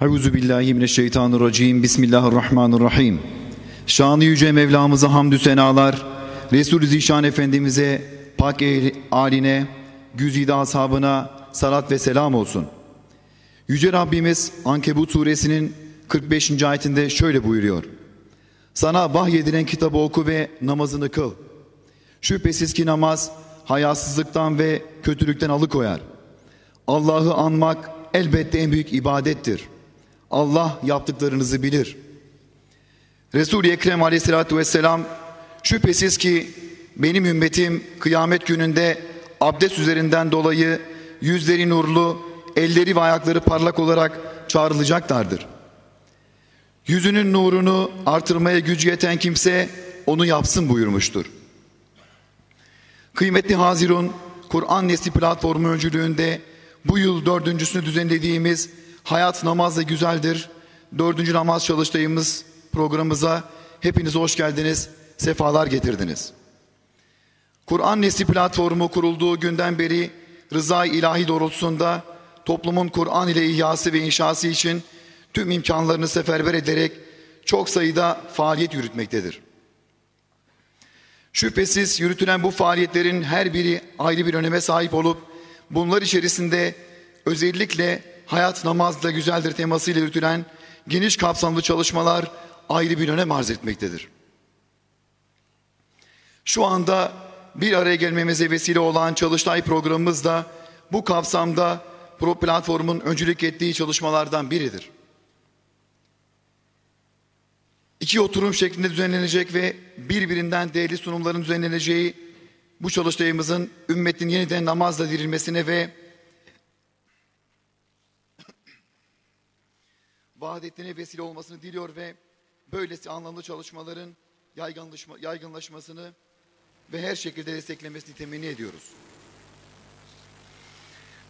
Euzubillahimineşşeytanirracim. Bismillahirrahmanirrahim. Şanı yüce Mevlamıza hamdü senalar, Resul-i Zişan Efendimiz'e, pak âline, güzide ashabına salat ve selam olsun. Yüce Rabbimiz Ankebut suresinin 45. ayetinde şöyle buyuruyor: Sana vahyedilen kitabı oku ve namazını kıl. Şüphesiz ki namaz hayasızlıktan ve kötülükten alıkoyar. Allah'ı anmak elbette en büyük ibadettir. Allah yaptıklarınızı bilir. Resul-i Ekrem aleyhissalatü vesselam, şüphesiz ki benim ümmetim kıyamet gününde abdest üzerinden dolayı yüzleri nurlu, elleri ve ayakları parlak olarak çağrılacaklardır. Yüzünün nurunu artırmaya gücü yeten kimse onu yapsın buyurmuştur. Kıymetli Hazirun, Kur'an Nesli platformu öncülüğünde bu yıl 4.'sünü düzenlediğimiz Hayat Namazla Güzeldir 4. namaz çalıştayımız programımıza hepiniz hoş geldiniz, sefalar getirdiniz. Kur'an Nesli platformu kurulduğu günden beri rıza-i ilahi doğrultusunda toplumun Kur'an ile ihyası ve inşası için tüm imkanlarını seferber ederek çok sayıda faaliyet yürütmektedir. Şüphesiz yürütülen bu faaliyetlerin her biri ayrı bir öneme sahip olup bunlar içerisinde özellikle hayat namazla güzeldir temasıyla yürütülen geniş kapsamlı çalışmalar ayrı bir önem arz etmektedir. Şu anda bir araya gelmemize vesile olan çalıştay programımız da bu kapsamda platformun öncülük ettiği çalışmalardan biridir. 2 oturum şeklinde düzenlenecek ve birbirinden değerli sunumların düzenleneceği bu çalıştayımızın ümmetin yeniden namazla dirilmesine ve vahdetine vesile olmasını diliyor ve böylesi anlamlı çalışmaların yaygınlaşmasını ve her şekilde desteklemesini temenni ediyoruz.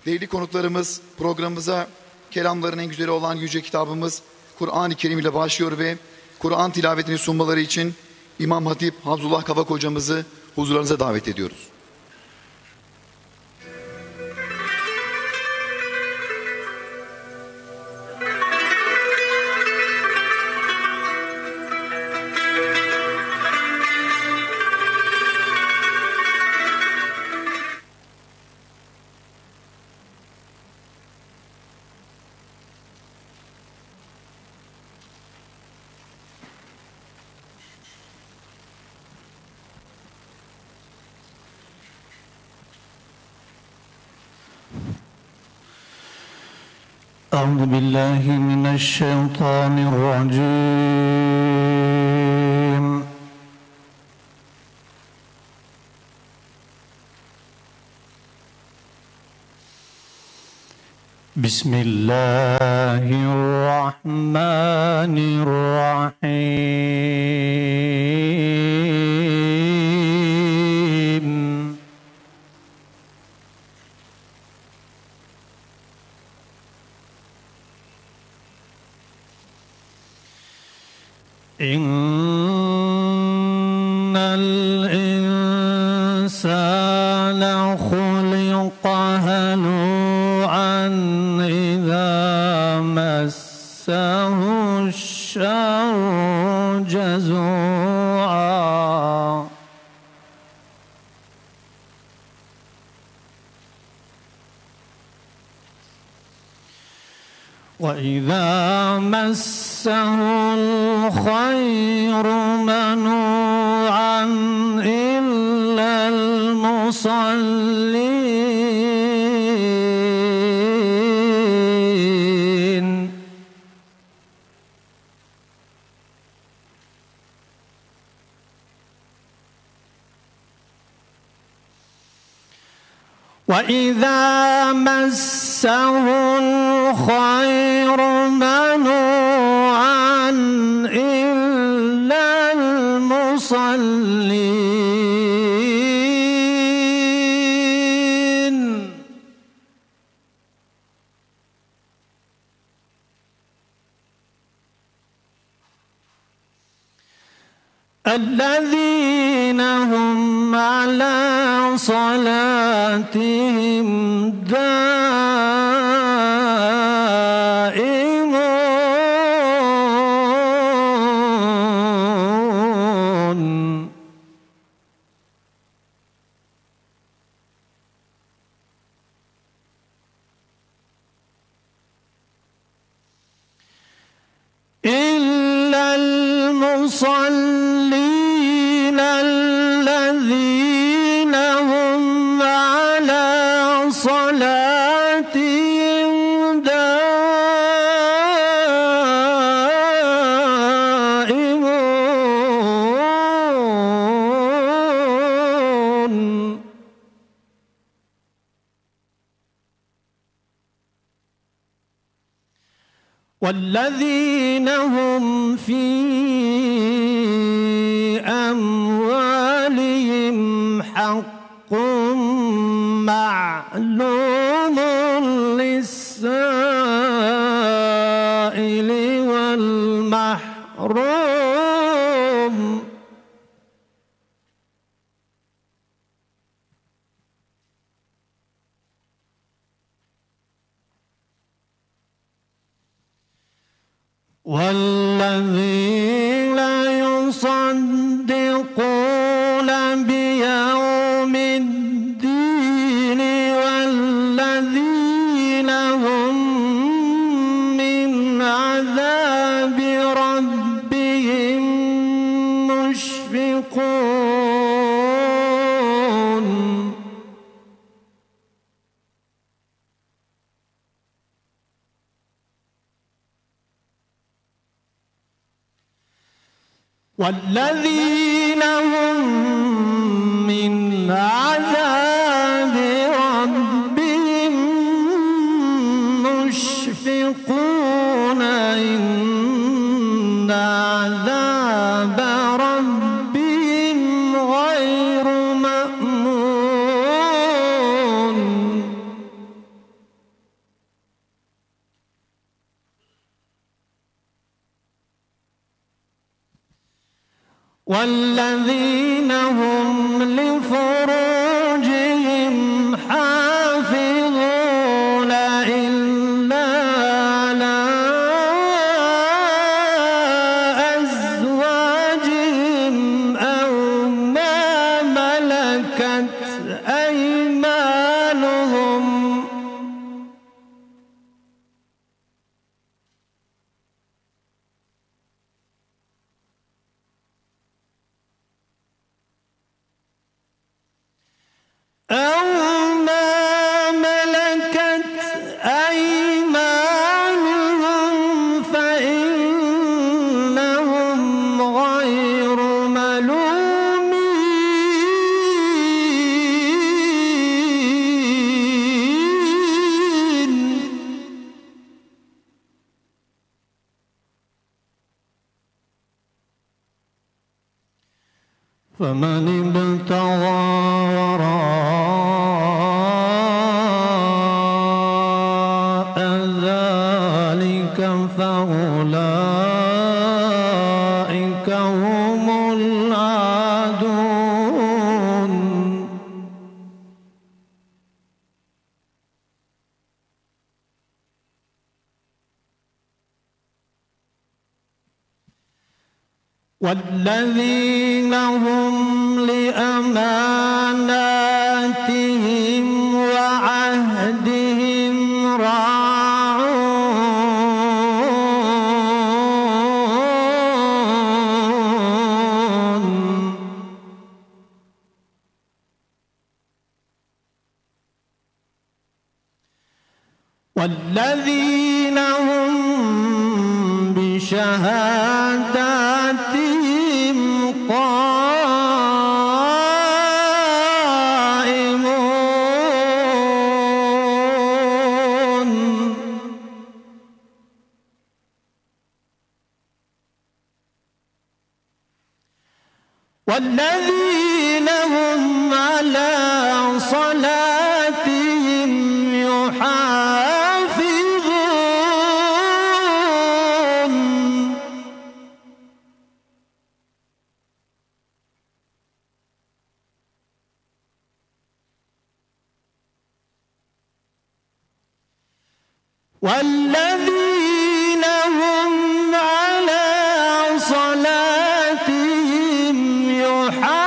Değerli konuklarımız, programımıza kelamların en güzeli olan yüce kitabımız Kur'an-ı Kerim ile başlıyor ve Kur'an tilavetini sunmaları için İmam Hatip Havzullah Kavak hocamızı huzurlarınıza davet ediyoruz. أعوذ بالله من الشيطان الرجيم بسم الله الرحمن الرحيم إن الإنسان خلق هلوعا إذا مسه الشر جزوعا وإذا مسه الخير منوعا إلا المصلين وإذا مسه الخير منوعا إلا المصلين الذين هم على صلاتهم دائمون المصلين الذين هم على صلاتهم دائمون والذين هم في أموالهم حق معلوم للسائل والمحروم والذين يصدقون بيوم الدين والذين هم من عذاب ربهم مشفقون والذين هم من عذاب ربهم مشفقون إن عذاب ربهم غير مأمون والذين هم لفروجهم حافظون إلا على أزواجهم أو ما ملكت أيمانهم فإنهم غير ملومين فمن ابتغى وراء ذلك فأولئك هم العادون والذين هم لأماناتهم وعهدهم راعون والذين هم بشهاداتهم قائمون والذين هم على صلاتهم يحافظون والذين هم على صلاتهم يحافظون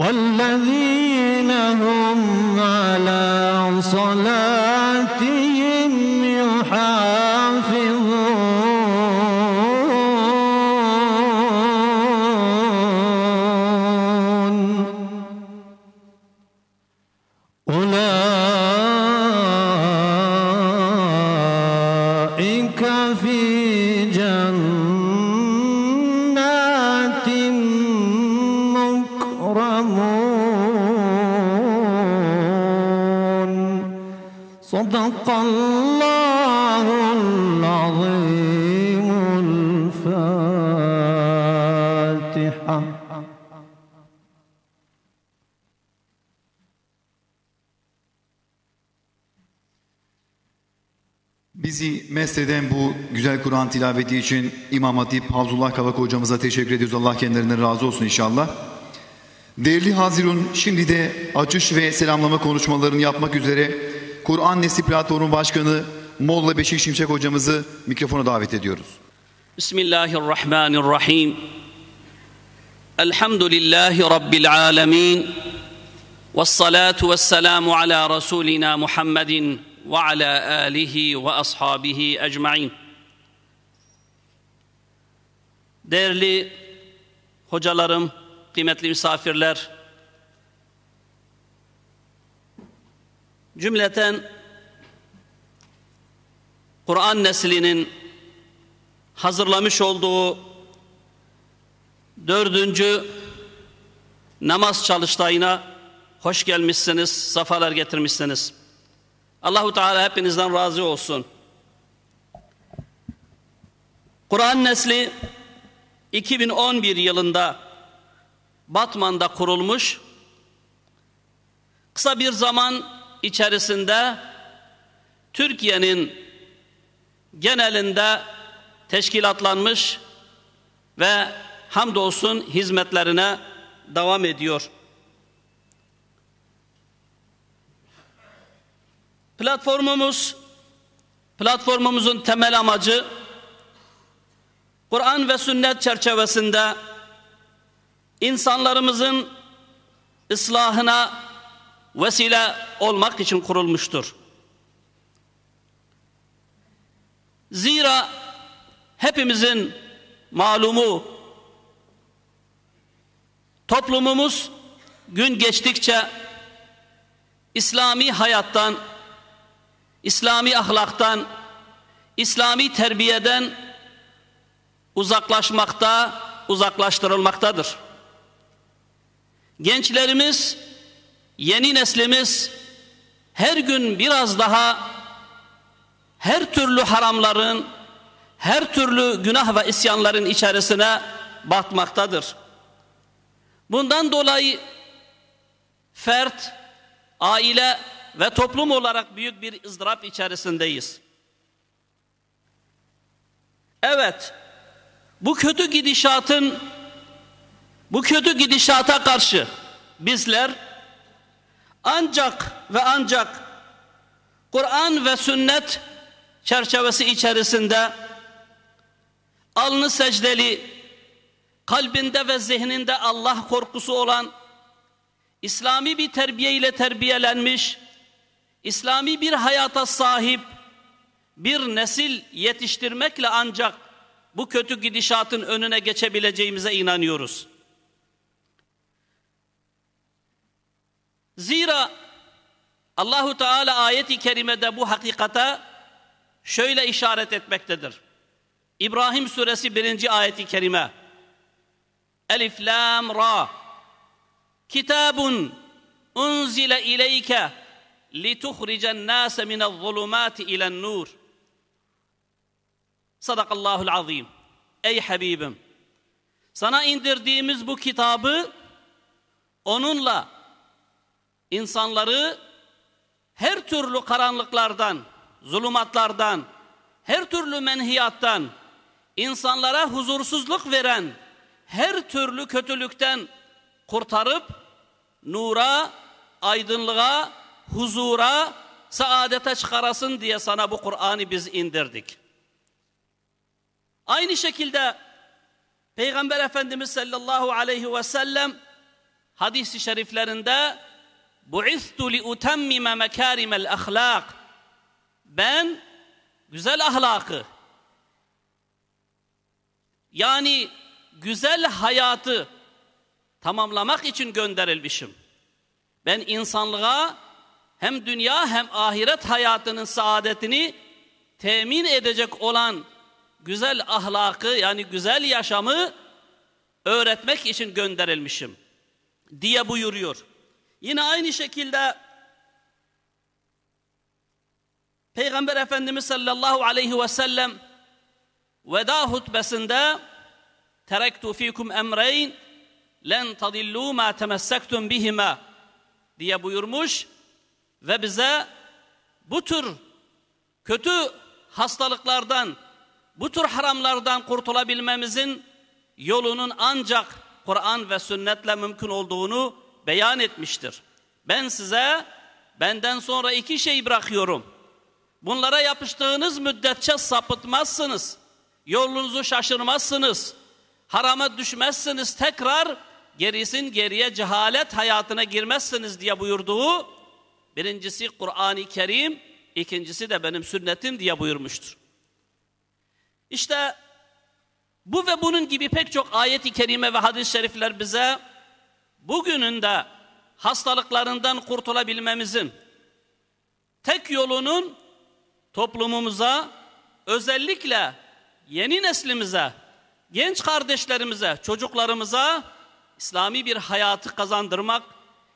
والذين هم على صلاتهم يحافظون أولئك في جنات مكرمون صدق الله العظيم الفاتحة. Bizi mesleden bu güzel Kur'an tilaveti için İmam Hatip Havzullah Kavak hocamıza teşekkür ediyoruz. Allah kendilerinden razı olsun inşallah. Değerli Hazirun, şimdi de açış ve selamlama konuşmalarını yapmak üzere Kur'an Nesli Platformu Başkanı Molla Beşir Şimşek hocamızı mikrofona davet ediyoruz. Bismillahirrahmanirrahim. Elhamdülillahi Rabbil alemin. Vessalatu vesselamu ala Resulina Muhammedin ve ala alihi ve ashabihi ecmain. Değerli hocalarım, kıymetli misafirler, cümleten Kur'an neslinin hazırlamış olduğu 4. namaz çalıştayına hoş gelmişsiniz, safalar getirmişsiniz. Allahu Teala hepinizden razı olsun. Kur'an nesli 2011 yılında Batman'da kurulmuş. Kısa bir zaman içerisinde Türkiye'nin genelinde teşkilatlanmış ve hamdolsun hizmetlerine devam ediyor. Platformumuzun temel amacı Kur'an ve sünnet çerçevesinde insanlarımızın ıslahına vesile olmak için kurulmuştur. Zira hepimizin malumu toplumumuz gün geçtikçe İslami hayattan, İslami ahlaktan, İslami terbiyeden uzaklaştırılmaktadır. Gençlerimiz, yeni neslimiz her gün biraz daha her türlü haramların, her türlü günah ve isyanların içerisine batmaktadır. Bundan dolayı fert, aile ve toplum olarak büyük bir ızdırap içerisindeyiz. Evet, bu kötü gidişata karşı bizler ancak ve ancak Kur'an ve sünnet çerçevesi içerisinde alnı secdeli, kalbinde ve zihninde Allah korkusu olan, İslami bir terbiye ile terbiyelenmiş, İslami bir hayata sahip bir nesil yetiştirmekle ancak bu kötü gidişatın önüne geçebileceğimize inanıyoruz. Zira Allahu Teala ayet-i kerimede bu hakikate şöyle işaret etmektedir. İbrahim suresi 1. ayet-i kerime. Elif lam ra. Kitabun unzile ileyke lituhricen nase minezzulumati ilen nur. Sadakallahul azim. Ey Habibim, sana indirdiğimiz bu kitabı, onunla insanları her türlü karanlıklardan, zulümatlardan, her türlü menhiyattan, insanlara huzursuzluk veren her türlü kötülükten kurtarıp nura, aydınlığa, huzura, saadete çıkarasın diye sana bu Kur'an'ı biz indirdik. Aynı şekilde Peygamber Efendimiz sallallahu aleyhi ve sellem hadis-i şeriflerinde "Bu'istu li utemmime mekârimel ahlak." Ben güzel ahlakı, yani güzel hayatı tamamlamak için gönderilmişim. Ben insanlığa hem dünya hem ahiret hayatının saadetini temin edecek olan güzel ahlakı, yani güzel yaşamı öğretmek için gönderilmişim diye buyuruyor. Yine aynı şekilde Peygamber Efendimiz sallallahu aleyhi ve sellem veda hutbesinde "Terektu fikum emreyn len tadillu ma temessektum bihima" diye buyurmuş ve bize bu tür kötü hastalıklardan, bu tür haramlardan kurtulabilmemizin yolunun ancak Kur'an ve sünnetle mümkün olduğunu beyan etmiştir. Ben size benden sonra 2 şey bırakıyorum. Bunlara yapıştığınız müddetçe sapıtmazsınız. Yolunuzu şaşırmazsınız. Harama düşmezsiniz. Tekrar geriye cehalet hayatına girmezsiniz diye buyurduğu, birincisi Kur'an-ı Kerim, ikincisi de benim sünnetim diye buyurmuştur. İşte bu ve bunun gibi pek çok ayet-i kerime ve hadis-i şerifler bize bugünün de hastalıklarından kurtulabilmemizin tek yolunun toplumumuza, özellikle yeni neslimize, genç kardeşlerimize, çocuklarımıza İslami bir hayatı kazandırmak,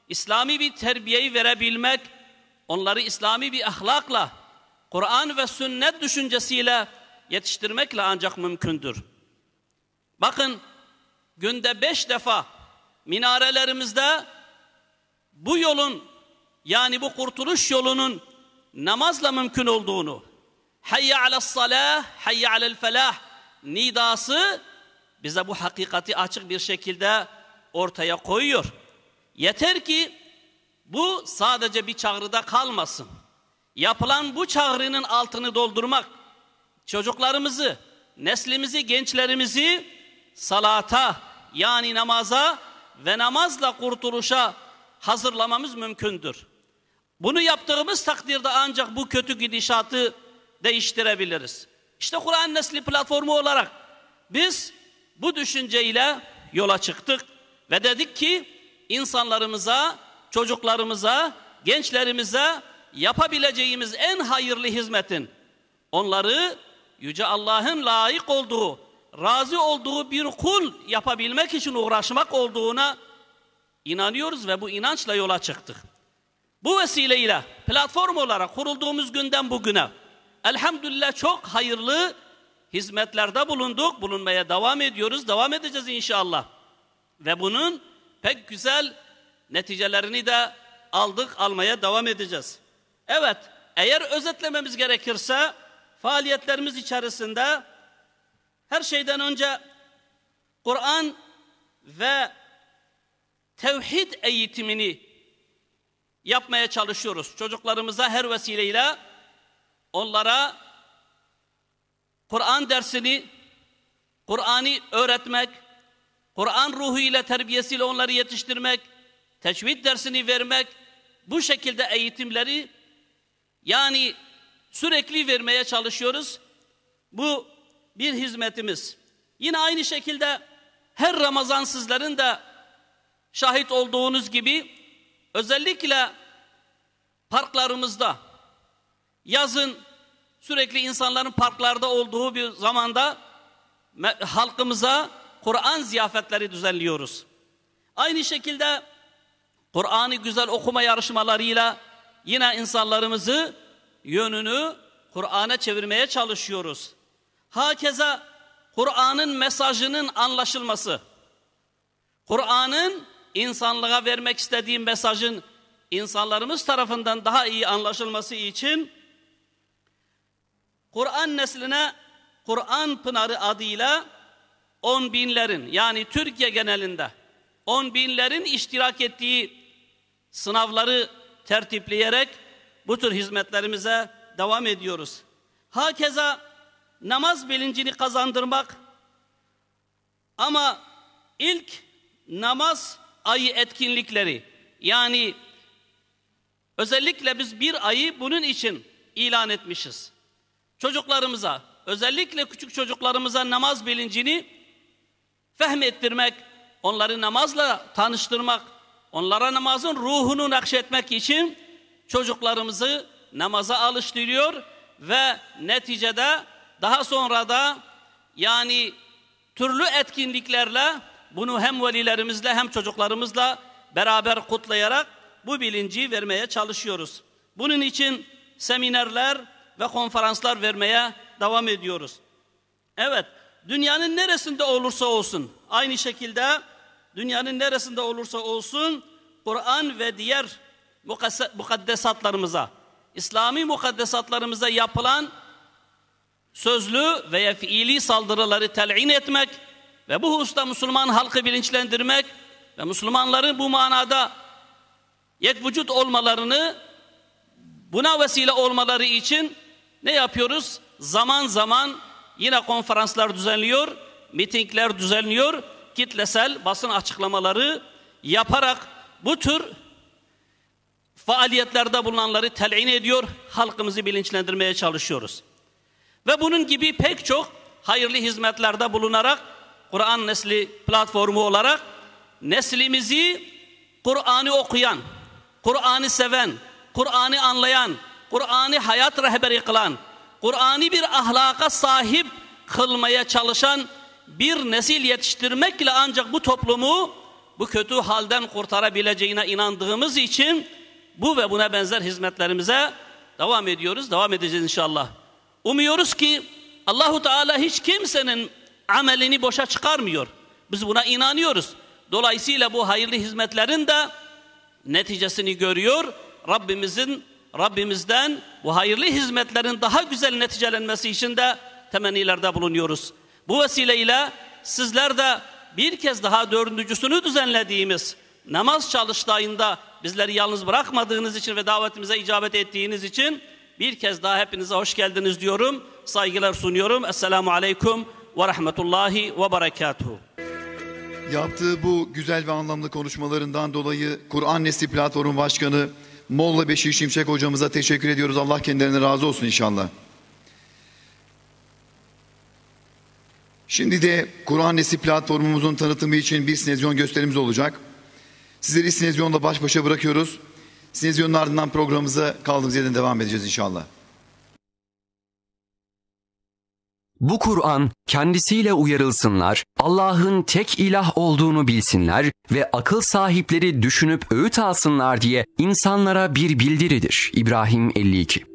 İslami bir terbiyeyi verebilmek, onları İslami bir ahlakla, Kur'an ve sünnet düşüncesiyle yetiştirmekle ancak mümkündür. Bakın, günde 5 defa minarelerimizde bu yolun, yani bu kurtuluş yolunun namazla mümkün olduğunu, hayye alel-salah, hayye alel-felah nidası bize bu hakikati açık bir şekilde ortaya koyuyor. Yeter ki bu sadece bir çağrıda kalmasın. Yapılan bu çağrının altını doldurmak, çocuklarımızı, neslimizi, gençlerimizi salata, yani namaza ve namazla kurtuluşa hazırlamamız mümkündür. Bunu yaptığımız takdirde ancak bu kötü gidişatı değiştirebiliriz. İşte Kur'an Nesli platformu olarak biz bu düşünceyle yola çıktık ve dedik ki insanlarımıza, çocuklarımıza, gençlerimize yapabileceğimiz en hayırlı hizmetin onları Yüce Allah'ın layık olduğu, razı olduğu bir kul yapabilmek için uğraşmak olduğuna inanıyoruz ve bu inançla yola çıktık. Bu vesileyle platform olarak kurulduğumuz günden bugüne elhamdülillah çok hayırlı hizmetlerde bulunduk, bulunmaya devam ediyoruz, devam edeceğiz inşallah. Ve bunun pek güzel neticelerini de aldık, almaya devam edeceğiz. Evet, eğer özetlememiz gerekirse faaliyetlerimiz içerisinde her şeyden önce Kur'an ve tevhid eğitimini yapmaya çalışıyoruz. Çocuklarımıza her vesileyle onlara Kur'an dersini, Kur'an'ı öğretmek, Kur'an ruhuyla, terbiyesiyle onları yetiştirmek, tecvid dersini vermek, bu şekilde eğitimleri yani sürekli vermeye çalışıyoruz. Bu bir hizmetimiz. Yine aynı şekilde her Ramazan sizlerin de şahit olduğunuz gibi özellikle parklarımızda yazın sürekli insanların parklarda olduğu bir zamanda halkımıza Kur'an ziyafetleri düzenliyoruz. Aynı şekilde Kur'an'ı güzel okuma yarışmalarıyla yine insanlarımızı yönünü Kur'an'a çevirmeye çalışıyoruz. Hakeza Kur'an'ın mesajının anlaşılması, Kur'an'ın insanlığa vermek istediği mesajın insanlarımız tarafından daha iyi anlaşılması için Kur'an nesline Kur'an Pınarı adıyla 10 binlerin, yani Türkiye genelinde 10 binlerin iştirak ettiği sınavları tertipleyerek bu tür hizmetlerimize devam ediyoruz. Hakeza namaz bilincini kazandırmak, ama ilk namaz ayı etkinlikleri, yani özellikle biz bir ayı bunun için ilan etmişiz. Çocuklarımıza, özellikle küçük çocuklarımıza namaz bilincini fehmettirmek, onları namazla tanıştırmak, onlara namazın ruhunu nakşetmek için çocuklarımızı namaza alıştırıyor ve neticede daha sonra da yani türlü etkinliklerle bunu hem velilerimizle hem çocuklarımızla beraber kutlayarak bu bilinci vermeye çalışıyoruz. Bunun için seminerler ve konferanslar vermeye devam ediyoruz. Evet, dünyanın neresinde olursa olsun, aynı şekilde dünyanın neresinde olursa olsun Kur'an ve diğer mukaddesatlarımıza, İslami mukaddesatlarımıza yapılan sözlü veya fiili saldırıları telin etmek ve bu hususta Müslüman halkı bilinçlendirmek ve Müslümanların bu manada yekvücut olmalarını, buna vesile olmaları için ne yapıyoruz? Zaman zaman yine konferanslar düzenliyor, mitingler düzenliyor, kitlesel basın açıklamaları yaparak bu tür faaliyetlerde bulunanları telin ediyor, halkımızı bilinçlendirmeye çalışıyoruz. Ve bunun gibi pek çok hayırlı hizmetlerde bulunarak Kur'an Nesli platformu olarak neslimizi Kur'an'ı okuyan, Kur'an'ı seven, Kur'an'ı anlayan, Kur'an'ı hayat rehberi kılan, Kur'an'ı bir ahlaka sahip kılmaya çalışan bir nesil yetiştirmekle ancak bu toplumu bu kötü halden kurtarabileceğine inandığımız için bu ve buna benzer hizmetlerimize devam ediyoruz, devam edeceğiz inşallah. Umuyoruz ki Allahu Teala hiç kimsenin amelini boşa çıkarmıyor. Biz buna inanıyoruz. Dolayısıyla bu hayırlı hizmetlerin de neticesini görüyor. Rabbimizden bu hayırlı hizmetlerin daha güzel neticelenmesi için de temennilerde bulunuyoruz. Bu vesileyle sizler de bir kez daha dördüncüsünü düzenlediğimiz namaz çalıştayında bizleri yalnız bırakmadığınız için ve davetimize icabet ettiğiniz için bir kez daha hepinize hoş geldiniz diyorum. Saygılar sunuyorum. Esselamu Aleyküm ve Rahmetullahi ve Berekatuhu. Yaptığı bu güzel ve anlamlı konuşmalarından dolayı Kur'an Nesli Platformu Başkanı Molla Beşir Şimşek hocamıza teşekkür ediyoruz. Allah kendilerine razı olsun inşallah. Şimdi de Kur'an Nesli Platformumuzun tanıtımı için bir sinezyon gösterimiz olacak. Sizleri sinezyonla baş başa bırakıyoruz. Sinezyonun ardından programımıza kaldığımız yerden devam edeceğiz inşallah. Bu Kur'an kendisiyle uyarılsınlar, Allah'ın tek ilah olduğunu bilsinler ve akıl sahipleri düşünüp öğüt alsınlar diye insanlara bir bildiridir. İbrahim 52.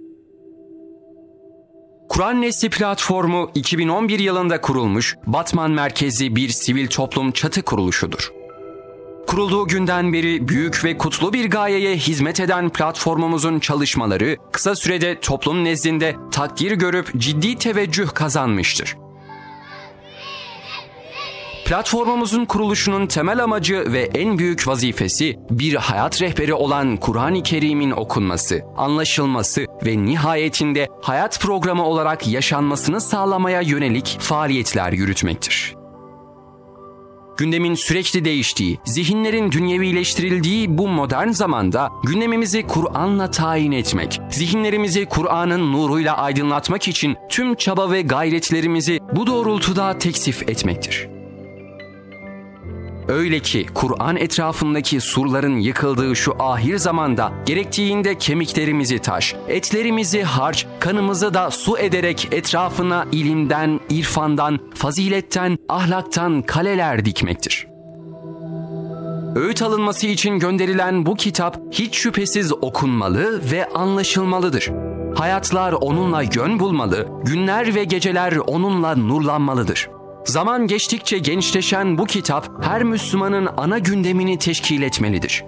Kur'an Nesli Platformu 2011 yılında kurulmuş, Batman merkezli bir sivil toplum çatı kuruluşudur. Kurulduğu günden beri büyük ve kutlu bir gayeye hizmet eden platformumuzun çalışmaları kısa sürede toplum nezdinde takdir görüp ciddi teveccüh kazanmıştır. Platformumuzun kuruluşunun temel amacı ve en büyük vazifesi bir hayat rehberi olan Kur'an-ı Kerim'in okunması, anlaşılması ve nihayetinde hayat programı olarak yaşanmasını sağlamaya yönelik faaliyetler yürütmektir. Gündemin sürekli değiştiği, zihinlerin dünyevileştirildiği bu modern zamanda gündemimizi Kur'an'la tayin etmek, zihinlerimizi Kur'an'ın nuruyla aydınlatmak için tüm çaba ve gayretlerimizi bu doğrultuda teksif etmektir. Öyle ki Kur'an etrafındaki surların yıkıldığı şu ahir zamanda gerektiğinde kemiklerimizi taş, etlerimizi harç, kanımızı da su ederek etrafına ilimden, irfandan, faziletten, ahlaktan kaleler dikmektir. Öğüt alınması için gönderilen bu kitap hiç şüphesiz okunmalı ve anlaşılmalıdır. Hayatlar onunla yön bulmalı, günler ve geceler onunla nurlanmalıdır. Zaman geçtikçe gençleşen bu kitap her Müslümanın ana gündemini teşkil etmelidir.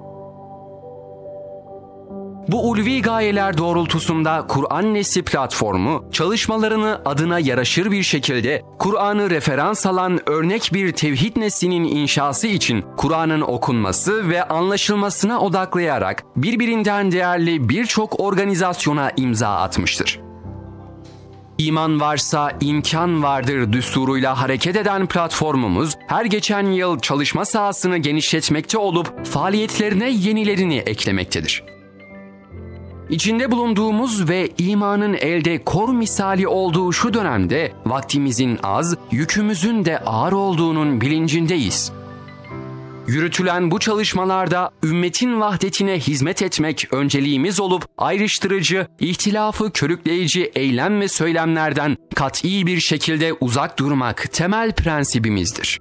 Bu ulvi gayeler doğrultusunda Kur'an Nesli Platformu çalışmalarını adına yaraşır bir şekilde Kur'an'ı referans alan örnek bir tevhid neslinin inşası için Kur'an'ın okunması ve anlaşılmasına odaklayarak birbirinden değerli birçok organizasyona imza atmıştır. İman varsa imkan vardır düsturuyla hareket eden platformumuz her geçen yıl çalışma sahasını genişletmekte olup faaliyetlerine yenilerini eklemektedir. İçinde bulunduğumuz ve imanın elde kor misali olduğu şu dönemde vaktimizin az, yükümüzün de ağır olduğunun bilincindeyiz. Yürütülen bu çalışmalarda ümmetin vahdetine hizmet etmek önceliğimiz olup ayrıştırıcı, ihtilafı körükleyici eylem ve söylemlerden kat'i bir şekilde uzak durmak temel prensibimizdir.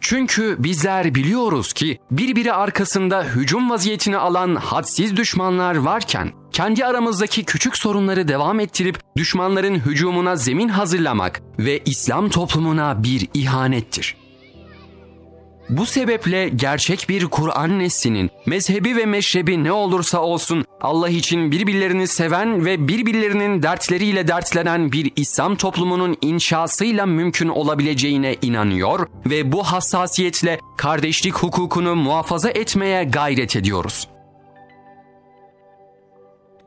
Çünkü bizler biliyoruz ki birbiri arkasında hücum vaziyetini alan hadsiz düşmanlar varken kendi aramızdaki küçük sorunları devam ettirip düşmanların hücumuna zemin hazırlamak ve İslam toplumuna bir ihanettir. Bu sebeple gerçek bir Kur'an neslinin mezhebi ve meşrebi ne olursa olsun Allah için birbirlerini seven ve birbirlerinin dertleriyle dertlenen bir İslam toplumunun inşasıyla mümkün olabileceğine inanıyor ve bu hassasiyetle kardeşlik hukukunu muhafaza etmeye gayret ediyoruz.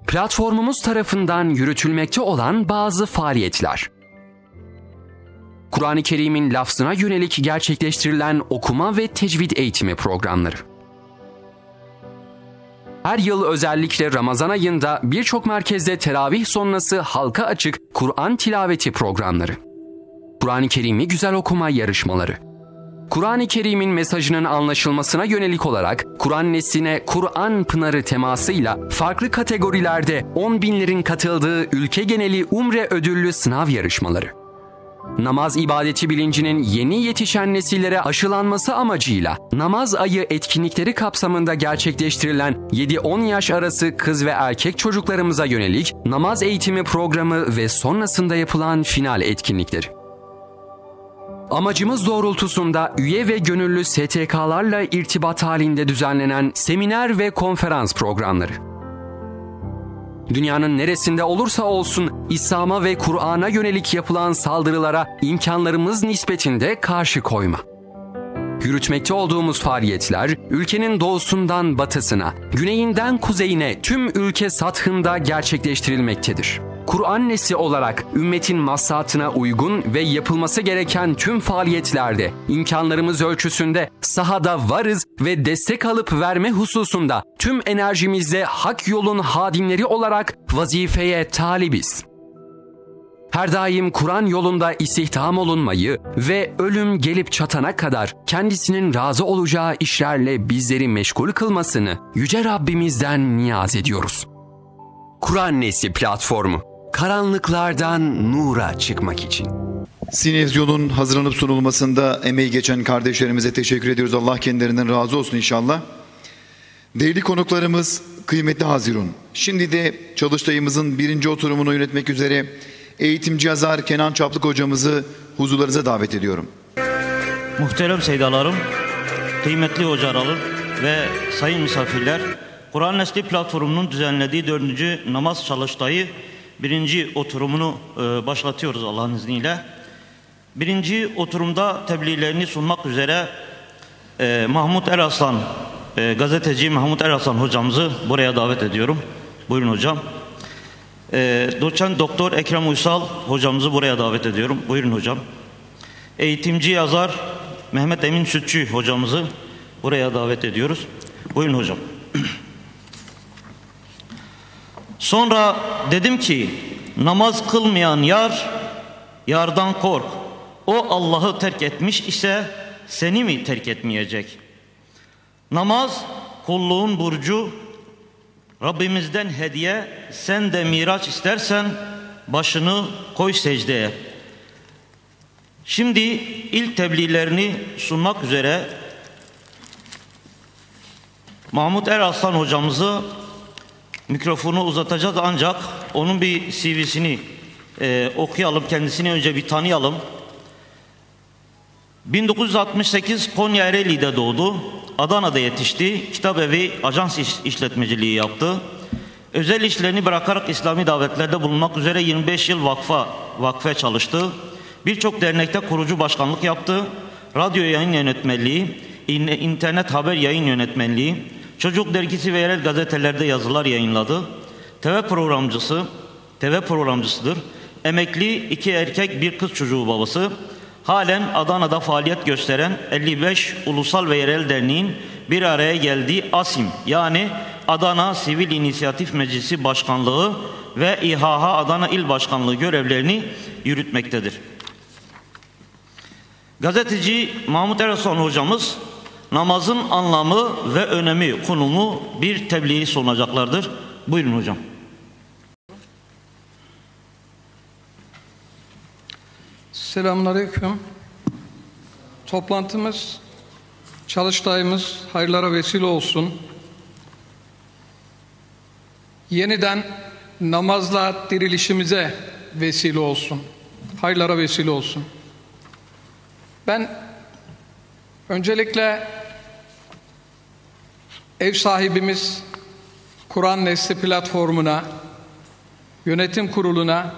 Platformumuz tarafından yürütülmekte olan bazı faaliyetler: Kur'an-ı Kerim'in lafzına yönelik gerçekleştirilen okuma ve tecvid eğitimi programları. Her yıl özellikle Ramazan ayında birçok merkezde teravih sonrası halka açık Kur'an tilaveti programları. Kur'an-ı Kerim'i güzel okuma yarışmaları. Kur'an-ı Kerim'in mesajının anlaşılmasına yönelik olarak Kur'an nesline Kur'an Pınarı temasıyla farklı kategorilerde 10 binlerin katıldığı ülke geneli umre ödüllü sınav yarışmaları. Namaz ibadeti bilincinin yeni yetişen nesillere aşılanması amacıyla namaz ayı etkinlikleri kapsamında gerçekleştirilen 7-10 yaş arası kız ve erkek çocuklarımıza yönelik namaz eğitimi programı ve sonrasında yapılan final etkinlikleri. Amacımız doğrultusunda üye ve gönüllü STK'larla irtibat halinde düzenlenen seminer ve konferans programları. Dünyanın neresinde olursa olsun İslam'a ve Kur'an'a yönelik yapılan saldırılara imkanlarımız nispetinde karşı koyma. Yürütmekte olduğumuz faaliyetler ülkenin doğusundan batısına, güneyinden kuzeyine tüm ülke sathında gerçekleştirilmektedir. Kur'an nesli olarak ümmetin maslahatına uygun ve yapılması gereken tüm faaliyetlerde imkanlarımız ölçüsünde sahada varız ve destek alıp verme hususunda tüm enerjimizle hak yolun hadimleri olarak vazifeye talibiz. Her daim Kur'an yolunda istihdam olunmayı ve ölüm gelip çatana kadar kendisinin razı olacağı işlerle bizleri meşgul kılmasını Yüce Rabbimizden niyaz ediyoruz. Kur'an Nesli platformu, karanlıklardan nura çıkmak için. Sinezyon'un hazırlanıp sunulmasında emeği geçen kardeşlerimize teşekkür ediyoruz. Allah kendilerinden razı olsun inşallah. Değerli konuklarımız, kıymetli Hazirun. Şimdi de çalıştayımızın 1. oturumunu yönetmek üzere eğitimci yazar Kenan Çaplık hocamızı huzurlarınıza davet ediyorum. Muhterem seydalarım, kıymetli hocalarım ve sayın misafirler, Kur'an Nesli platformunun düzenlediği 4. namaz çalıştayı 1. oturumunu başlatıyoruz Allah'ın izniyle. 1. oturumda tebliğlerini sunmak üzere Mahmut Eraslan, gazeteci Mahmut Eraslan hocamızı buraya davet ediyorum. Buyurun hocam. Doçent Doktor Ekrem Uysal hocamızı buraya davet ediyorum. Buyurun hocam. Eğitimci yazar Mehmet Emin Sütçü hocamızı buraya davet ediyoruz. Buyurun hocam. Sonra dedim ki, namaz kılmayan yar, yardan kork. O Allah'ı terk etmiş ise seni mi terk etmeyecek? Namaz kulluğun burcu, Rabbimizden hediye. Sen de miraç istersen başını koy secdeye. Şimdi ilk tebliğlerini sunmak üzere Mahmut Eraslan hocamızı mikrofonu uzatacağız, ancak onun bir CV'sini okuyalım, kendisini önce bir tanıyalım. 1968 Konya Ereğli'de doğdu. Adana'da yetişti. Kitabevi ajans işletmeciliği yaptı. Özel işlerini bırakarak İslami davetlerde bulunmak üzere 25 yıl vakfe çalıştı. Birçok dernekte kurucu başkanlık yaptı. Radyo yayın yönetmenliği, internet haber yayın yönetmenliği, çocuk dergisi ve yerel gazetelerde yazılar yayınladı. TV programcısıdır. emekli 2 erkek 1 kız çocuğu babası, halen Adana'da faaliyet gösteren 55 Ulusal ve Yerel Derneğin bir araya geldiği ASİM yani Adana Sivil İnisiyatif Meclisi Başkanlığı ve İHH Adana İl Başkanlığı görevlerini yürütmektedir. Gazeteci Mahmut Erasoğlu hocamız namazın anlamı ve önemi konumu bir tebliği sunacaklardır. Buyurun hocam. Selamünaleyküm. Toplantımız, çalıştayımız hayırlara vesile olsun. Yeniden namazla dirilişimize vesile olsun. Hayırlara vesile olsun. Ben öncelikle ev sahibimiz Kur'an Nesli platformuna, yönetim kuruluna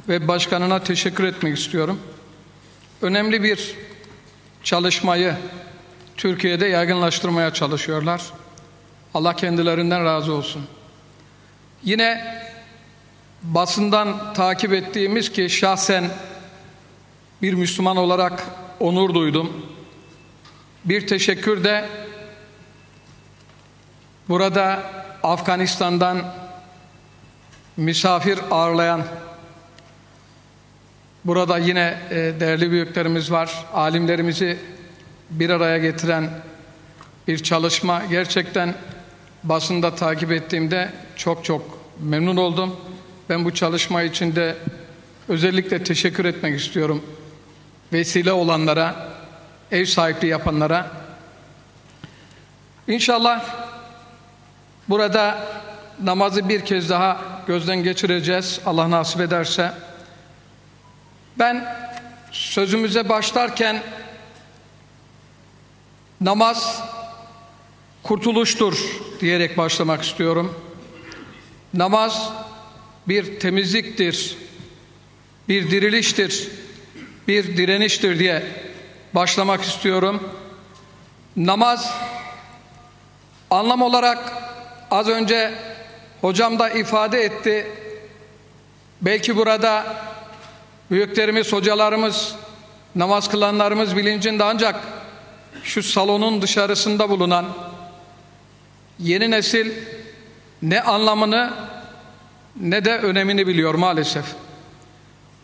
ve başkanına teşekkür etmek istiyorum. Önemli bir çalışmayı Türkiye'de yaygınlaştırmaya çalışıyorlar. Allah kendilerinden razı olsun. Yine basından takip ettiğimiz ki şahsen bir Müslüman olarak onur duydum. Bir teşekkür de burada Afganistan'dan misafir ağırlayan, burada yine değerli büyüklerimiz var, alimlerimizi bir araya getiren bir çalışma. Gerçekten basında takip ettiğimde çok memnun oldum. Ben bu çalışma için de özellikle teşekkür etmek istiyorum. Vesile olanlara, ev sahipliği yapanlara. İnşallah burada namazı bir kez daha gözden geçireceğiz. Allah nasip ederse. Ben sözümüze başlarken namaz kurtuluştur diyerek başlamak istiyorum. Namaz bir temizliktir, bir diriliştir, bir direniştir diye başlamak istiyorum. Namaz anlam olarak az önce hocam da ifade etti. Belki burada büyüklerimiz, hocalarımız, namaz kılanlarımız bilincinde, ancak şu salonun dışarısında bulunan yeni nesil ne anlamını ne de önemini biliyor maalesef.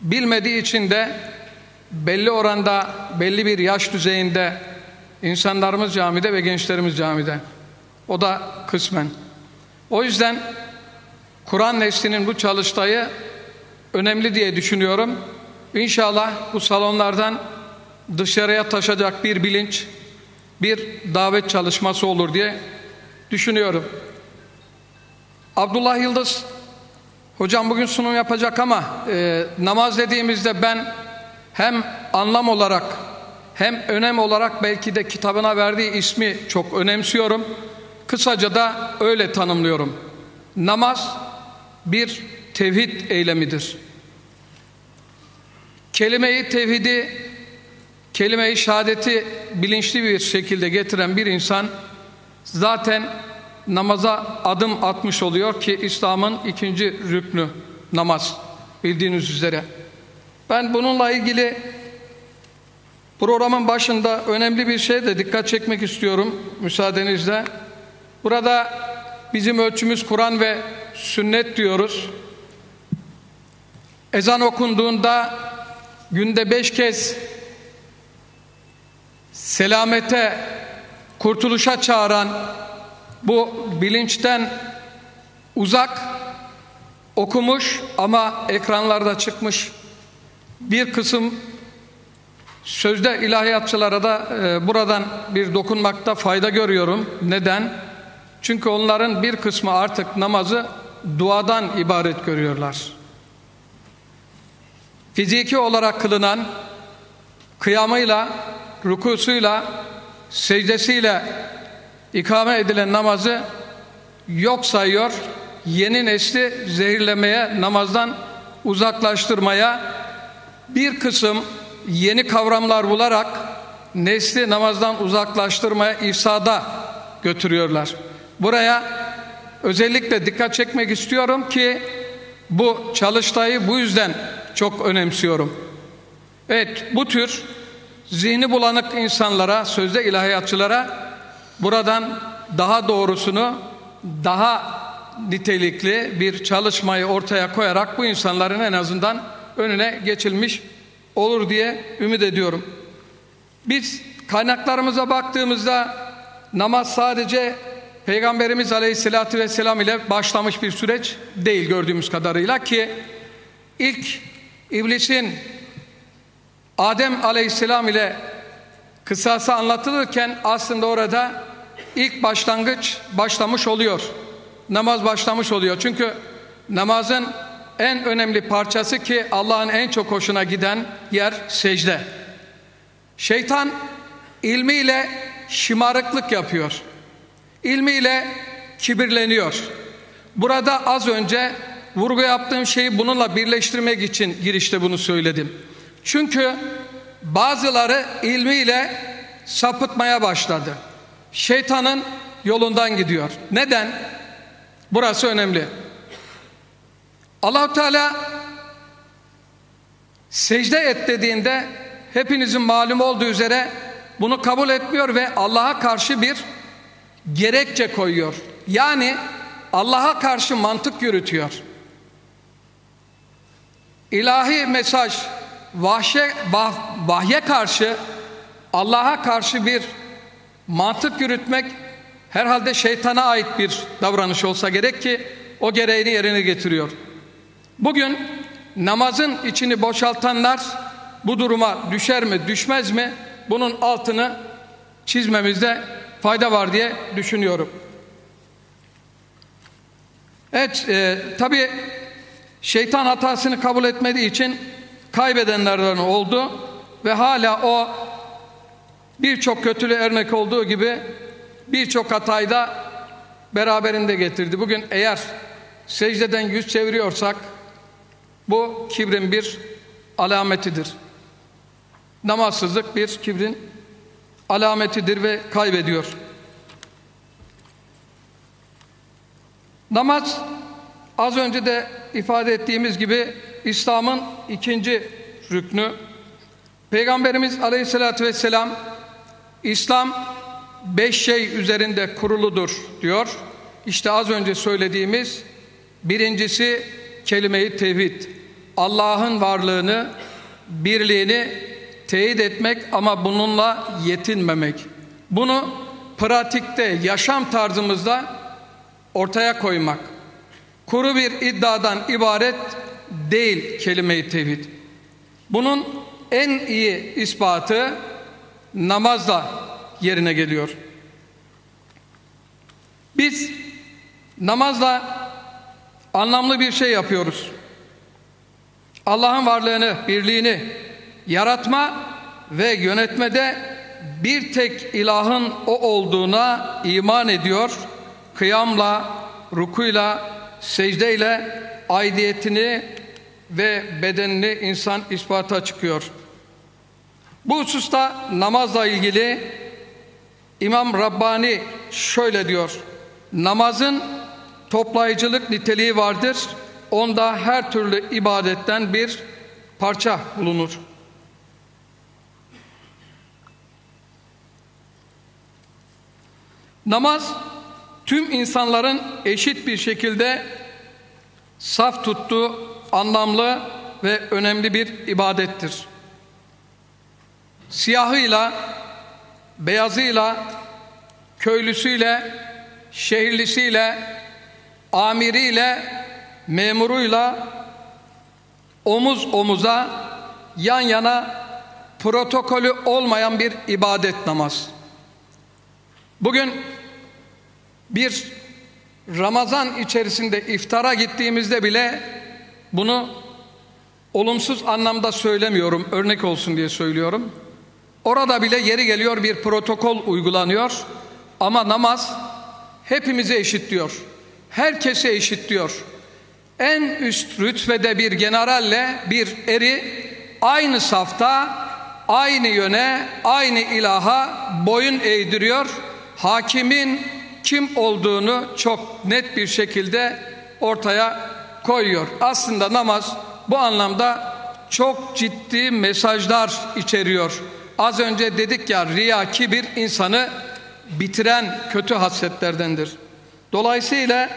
Bilmediği için de belli oranda, belli bir yaş düzeyinde insanlarımız camide ve gençlerimiz camide. O da kısmen. O yüzden Kur'an neslinin bu çalıştayı önemli diye düşünüyorum. İnşallah bu salonlardan dışarıya taşacak bir bilinç, bir davet çalışması olur diye düşünüyorum. Abdullah Yıldız hocam bugün sunum yapacak ama namaz dediğimizde ben hem anlam olarak hem önem olarak belki de kitabına verdiği ismi çok önemsiyorum. Kısaca da öyle tanımlıyorum. Namaz bir tevhid eylemidir. Kelime-i tevhidi, kelime-i şehadeti bilinçli bir şekilde getiren bir insan zaten namaza adım atmış oluyor ki İslam'ın 2. rüknü namaz, bildiğiniz üzere. Ben bununla ilgili programın başında önemli bir şeye de dikkat çekmek istiyorum müsaadenizle. Burada bizim ölçümüz Kur'an ve sünnet diyoruz. Ezan okunduğunda günde 5 kez selamete, kurtuluşa çağıran, bu bilinçten uzak okumuş ama ekranlarda çıkmış bir kısım sözde ilahiyatçılara da buradan bir dokunmakta fayda görüyorum. Neden? Çünkü onların bir kısmı artık namazı duadan ibaret görüyorlar. Fiziki olarak kılınan kıyamıyla, rükûsuyla, secdesiyle ikame edilen namazı yok sayıyor. Yeni nesli zehirlemeye, namazdan uzaklaştırmaya, bir kısım yeni kavramlar bularak nesli namazdan uzaklaştırmaya, ifsada götürüyorlar. Buraya özellikle dikkat çekmek istiyorum ki Bu çalıştayı bu yüzden çok önemsiyorum. Evet, bu tür zihni bulanık insanlara, sözde ilahiyatçılara buradan daha doğrusunu, daha nitelikli bir çalışmayı ortaya koyarak bu insanların en azından önüne geçilmiş olur diye ümit ediyorum. Biz kaynaklarımıza baktığımızda namaz sadece Peygamberimiz Aleyhisselatü Vesselam ile başlamış bir süreç değil gördüğümüz kadarıyla, ki ilk iblisin Adem Aleyhisselam ile kıssası anlatılırken aslında orada ilk başlangıç başlamış oluyor. Namaz başlamış oluyor. Çünkü namazın en önemli parçası, ki Allah'ın en çok hoşuna giden yer secde. Şeytan ilmiyle şımarıklık yapıyor. İlmiyle kibirleniyor. Burada az önce vurgu yaptığım şeyi bununla birleştirmek için girişte bunu söyledim. Çünkü bazıları ilmiyle sapıtmaya başladı. Şeytanın yolundan gidiyor. Neden? Burası önemli. Allah-u Teala secde et dediğinde hepinizin malum olduğu üzere bunu kabul etmiyor ve Allah'a karşı bir gerekçe koyuyor. Yani Allah'a karşı mantık yürütüyor. İlahi mesaj, vahye karşı, Allah'a karşı bir mantık yürütmek herhalde şeytana ait bir davranış olsa gerek ki o gereğini yerine getiriyor. Bugün namazın içini boşaltanlar bu duruma düşer mi düşmez mi, bunun altını çizmemizde fayda var diye düşünüyorum. Evet, tabii şeytan hatasını kabul etmediği için kaybedenlerden oldu ve hala o birçok kötülüğe örnek olduğu gibi birçok hatayı da beraberinde getirdi. Bugün eğer secdeden yüz çeviriyorsak bu kibrin bir alametidir. Namazsızlık bir kibrin alametidir ve kaybediyor. Namaz, az önce de ifade ettiğimiz gibi İslam'ın ikinci rüknü. Peygamberimiz Aleyhisselatü Vesselam, İslam 5 şey üzerinde kuruludur diyor. İşte az önce söylediğimiz birincisi kelime-i tevhid. Allah'ın varlığını, birliğini teyit etmek ama bununla yetinmemek. Bunu pratikte, yaşam tarzımızda ortaya koymak. Kuru bir iddiadan ibaret değil kelime-i tevhid. Bunun en iyi ispatı namazla yerine geliyor. Biz namazla anlamlı bir şey yapıyoruz. Allah'ın varlığını, birliğini, yaratma ve yönetmede bir tek ilahın o olduğuna iman ediyor. Kıyamla, rukuyla, secdeyle aidiyetini ve bedenini insan ispata çıkıyor. Bu hususta namazla ilgili İmam Rabbani şöyle diyor: namazın toplayıcılık niteliği vardır. Onda her türlü ibadetten bir parça bulunur. Namaz tüm insanların eşit bir şekilde saf tuttuğu anlamlı ve önemli bir ibadettir. Siyahıyla, beyazıyla, köylüsüyle, şehirlisiyle, amiriyle, memuruyla omuz omuza, yan yana protokolü olmayan bir ibadet namaz. Bugün bir Ramazan içerisinde iftara gittiğimizde bile bunu olumsuz anlamda söylemiyorum, örnek olsun diye söylüyorum. Orada bile yeri geliyor bir protokol uygulanıyor ama namaz hepimizi eşitliyor. Herkese eşitliyor. En üst rütbede bir generalle bir eri aynı safta, aynı yöne, aynı ilaha boyun eğdiriyor. Hakimin kim olduğunu çok net bir şekilde ortaya koyuyor. Aslında namaz bu anlamda çok ciddi mesajlar içeriyor. Az önce dedik ya, riya, kibir insanı bitiren kötü hasletlerdendir. Dolayısıyla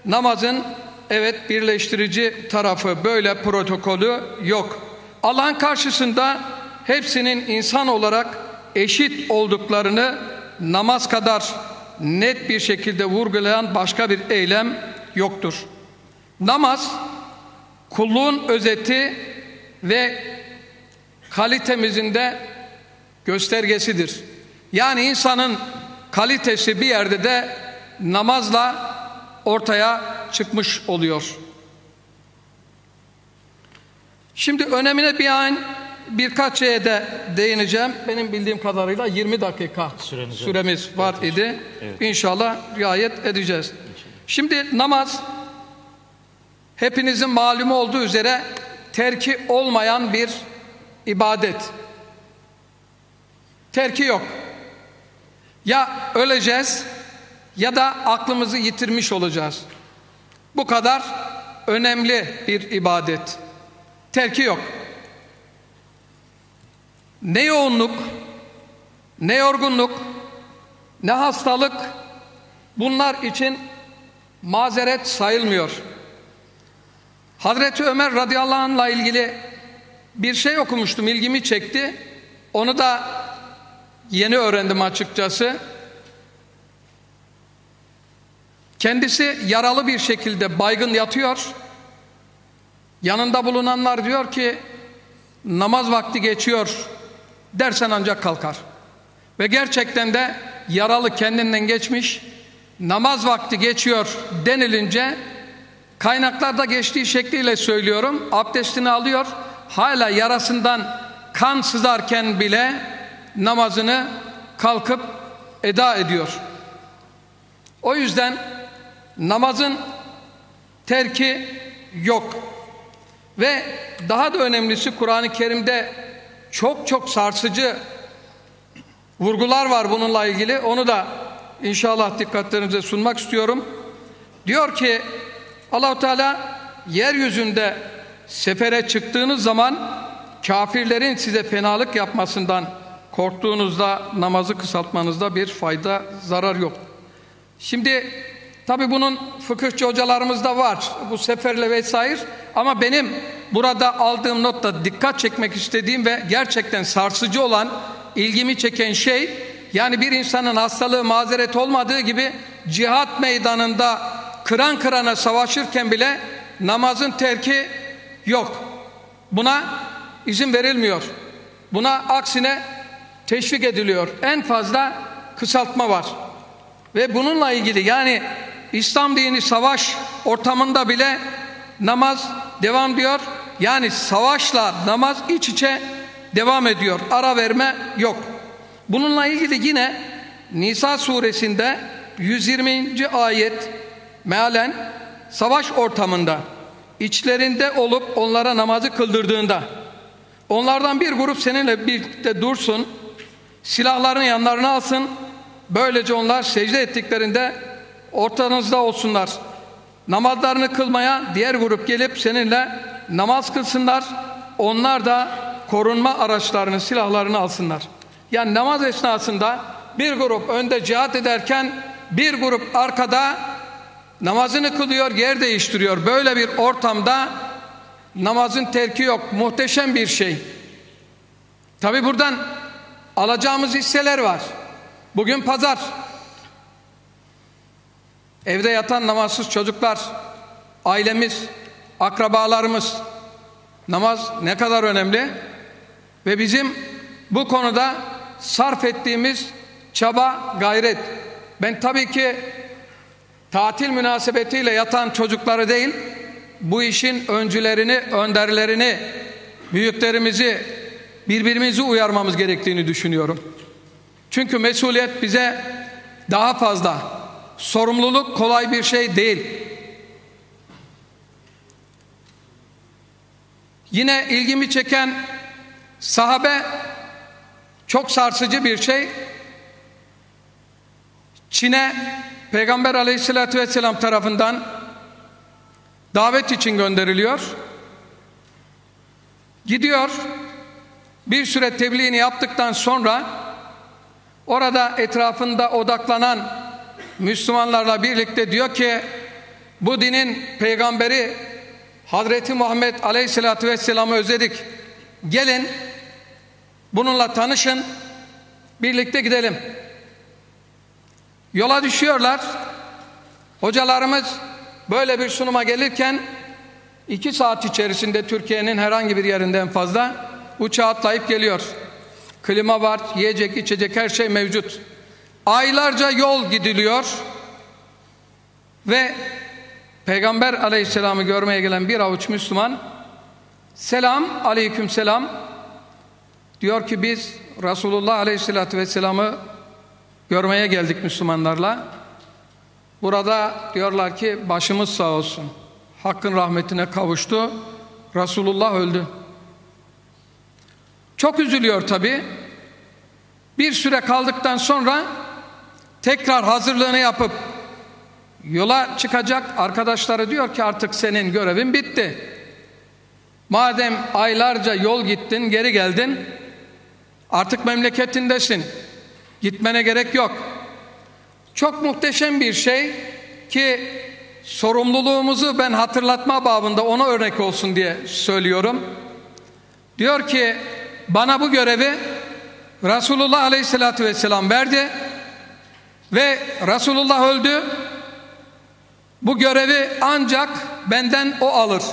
namazın evet birleştirici tarafı, böyle protokolü yok. Allah'ın karşısında hepsinin insan olarak eşit olduklarını namaz kadar net bir şekilde vurgulayan başka bir eylem yoktur. Namaz kulluğun özeti ve kalitemizin de göstergesidir. Yani insanın kalitesi bir yerde de namazla ortaya çıkmış oluyor. Şimdi önemine birkaç şeye de değineceğim. Benim bildiğim kadarıyla 20 dakika süremiz var idi. Evet. İnşallah riayet edeceğiz. Şimdi namaz hepinizin malumu olduğu üzere terki olmayan bir ibadet. Terki yok. Ya öleceğiz ya da aklımızı yitirmiş olacağız. Bu kadar önemli bir ibadet. Terki yok. Ne yoğunluk, ne yorgunluk, ne hastalık bunlar için mazeret sayılmıyor. Hazreti Ömer radıyallahu anh'la ilgili bir şey okumuştum, ilgimi çekti. Onu da yeni öğrendim açıkçası. Kendisi yaralı bir şekilde baygın yatıyor. Yanında bulunanlar diyor ki namaz vakti geçiyor dersen ancak kalkar. Ve gerçekten de yaralı kendinden geçmiş, namaz vakti geçiyor denilince kaynaklarda geçtiği şekliyle söylüyorum, abdestini alıyor, hala yarasından kan sızarken bile namazını kalkıp eda ediyor. O yüzden namazın terki yok. Ve daha da önemlisi, Kur'an-ı Kerim'de çok sarsıcı vurgular var bununla ilgili. Onu da inşallah dikkatlerinize sunmak istiyorum. Diyor ki Allah-u Teala, yeryüzünde sefere çıktığınız zaman kafirlerin size fenalık yapmasından korktuğunuzda namazı kısaltmanızda bir fayda, zarar yok. Şimdi tabi bunun fıkıhçı hocalarımız da var, bu seferle vesaire, ama benim burada aldığım notta dikkat çekmek istediğim ve gerçekten sarsıcı olan, ilgimi çeken şey, yani bir insanın hastalığı mazeret olmadığı gibi cihat meydanında kıran kırana savaşırken bile namazın terki yok. Buna izin verilmiyor. Buna aksine teşvik ediliyor. En fazla kısaltma var. Ve bununla ilgili, yani İslam dini savaş ortamında bile namaz devam ediyor. Yani savaşla namaz iç içe devam ediyor. Ara verme yok. Bununla ilgili yine Nisa suresinde 120. ayet mealen savaş ortamında içlerinde olup onlara namazı kıldırdığında onlardan bir grup seninle birlikte dursun, silahlarını yanlarına alsın, böylece onlar secde ettiklerinde ortanızda olsunlar. Namazlarını kılmaya diğer grup gelip seninle namaz kılsınlar, onlar da korunma araçlarını, silahlarını alsınlar. Yani namaz esnasında bir grup önde cihat ederken bir grup arkada namazını kılıyor, yer değiştiriyor. Böyle bir ortamda namazın terki yok. Muhteşem bir şey. Tabi buradan alacağımız hisseler var. Bugün pazar. Evde yatan namazsız çocuklar, ailemiz, akrabalarımız. Namaz ne kadar önemli ve bizim bu konuda sarf ettiğimiz çaba, gayret. Ben tabii ki tatil münasebetiyle yatan çocukları değil, bu işin öncülerini, önderlerini, büyüklerimizi, birbirimizi uyarmamız gerektiğini düşünüyorum. Çünkü mesuliyet bize daha fazla. Sorumluluk kolay bir şey değil. Yine ilgimi çeken sahabe, çok sarsıcı bir şey. Çin'e Peygamber Aleyhisselatü Vesselam tarafından davet için gönderiliyor. Gidiyor, bir süre tebliğini yaptıktan sonra orada etrafında odaklanan Müslümanlarla birlikte diyor ki, bu dinin peygamberi Hazreti Muhammed Aleyhisselatü Vesselam'ı özledik. Gelin bununla tanışın, birlikte gidelim. Yola düşüyorlar. Hocalarımız böyle bir sunuma gelirken 2 saat içerisinde Türkiye'nin herhangi bir yerinden fazla uçağa atlayıp geliyor. Klima var, yiyecek, içecek, her şey mevcut. Aylarca yol gidiliyor ve Peygamber Aleyhisselam'ı görmeye gelen bir avuç Müslüman, selam, aleyküm selam, diyor ki biz Resulullah Aleyhisselatü Vesselam'ı görmeye geldik Müslümanlarla. Burada diyorlar ki başımız sağ olsun, Hakk'ın rahmetine kavuştu, Resulullah öldü. Çok üzülüyor tabi. Bir süre kaldıktan sonra tekrar hazırlığını yapıp yola çıkacak. Arkadaşları diyor ki artık senin görevin bitti. Madem aylarca yol gittin, geri geldin, artık memleketindesin, gitmene gerek yok. Çok muhteşem bir şey ki sorumluluğumuzu ben hatırlatma babında ona örnek olsun diye söylüyorum. Diyor ki bana bu görevi Resulullah Aleyhisselatü Vesselam verdi ve Resulullah öldü. Bu görevi ancak benden o alır.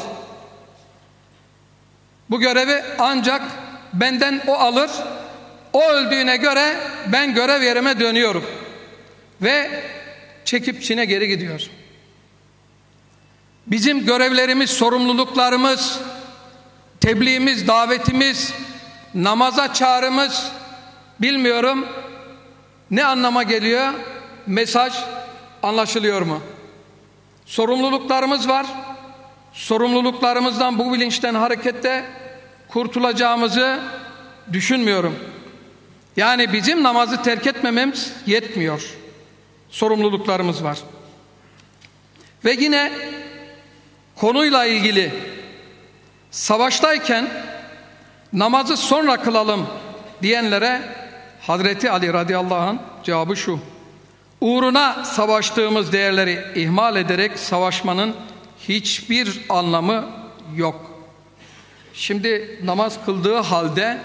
Bu görevi ancak benden o alır. O öldüğüne göre ben görev yerime dönüyorum. Ve çekip Çin'e geri gidiyor. Bizim görevlerimiz, sorumluluklarımız, tebliğimiz, davetimiz, namaza çağrımız, bilmiyorum ne anlama geliyor, mesaj anlaşılıyor mu? Sorumluluklarımız var. Sorumluluklarımızdan, bu bilinçten hareketle kurtulacağımızı düşünmüyorum. Yani bizim namazı terk etmememiz yetmiyor. Sorumluluklarımız var. Ve yine konuyla ilgili savaştayken namazı sonra kılalım diyenlere Hazreti Ali radıyallahu anh cevabı şu: uğruna savaştığımız değerleri ihmal ederek savaşmanın hiçbir anlamı yok. Şimdi namaz kıldığı halde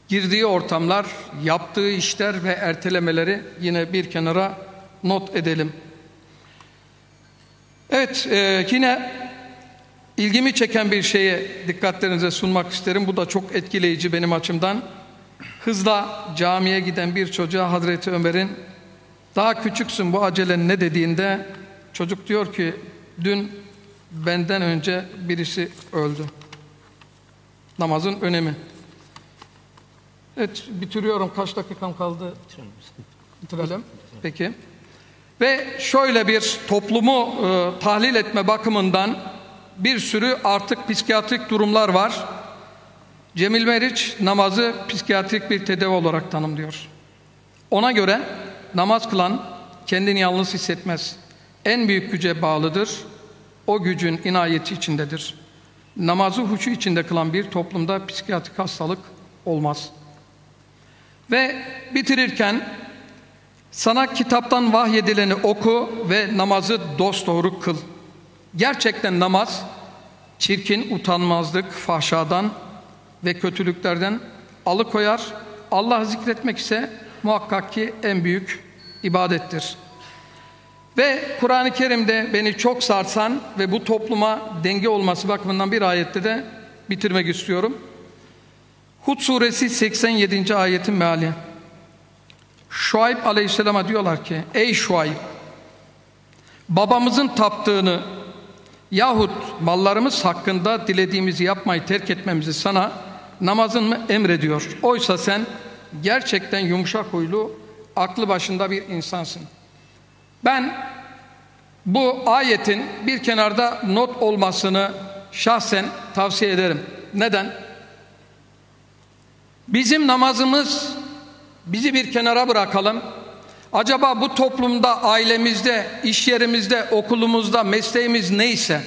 girdiği ortamlar, yaptığı işler ve ertelemeleri yine bir kenara not edelim. Evet, yine ilgimi çeken bir şeye dikkatlerinize sunmak isterim. Bu da çok etkileyici benim açımdan. Hızla camiye giden bir çocuğa Hazreti Ömer'in daha küçüksün bu acelen ne dediğinde çocuk diyor ki dün benden önce birisi öldü. Namazın önemi. Evet, bitiriyorum. Kaç dakikam kaldı? Bitirelim. Peki. Ve şöyle bir toplumu tahlil etme bakımından bir sürü artık psikiyatrik durumlar var. Cemil Meriç namazı psikiyatrik bir tedavi olarak tanımlıyor. Ona göre namaz kılan kendini yalnız hissetmez. En büyük güce bağlıdır. O gücün inayeti içindedir. Namazı huşu içinde kılan bir toplumda psikiyatrik hastalık olmaz. Ve bitirirken sana kitaptan vahyedileni oku ve namazı dosdoğru kıl. Gerçekten namaz çirkin, utanmazlık, fahşadan ve kötülüklerden alıkoyar. Allah'ı zikretmek ise muhakkak ki en büyük ibadettir. Ve Kur'an-ı Kerim'de beni çok sarsan ve bu topluma denge olması bakımından bir ayette de bitirmek istiyorum. Hud suresi 87. ayetin meali. Şuayb aleyhisselama diyorlar ki ey Şuayb, babamızın taptığını yahut mallarımız hakkında dilediğimizi yapmayı terk etmemizi sana namazın mı emrediyor? Oysa sen gerçekten yumuşak huylu, aklı başında bir insansın. Ben bu ayetin bir kenarda not olmasını şahsen tavsiye ederim. Neden? Bizim namazımız, bizi bir kenara bırakalım. Acaba bu toplumda, ailemizde, iş yerimizde, okulumuzda, mesleğimiz neyse,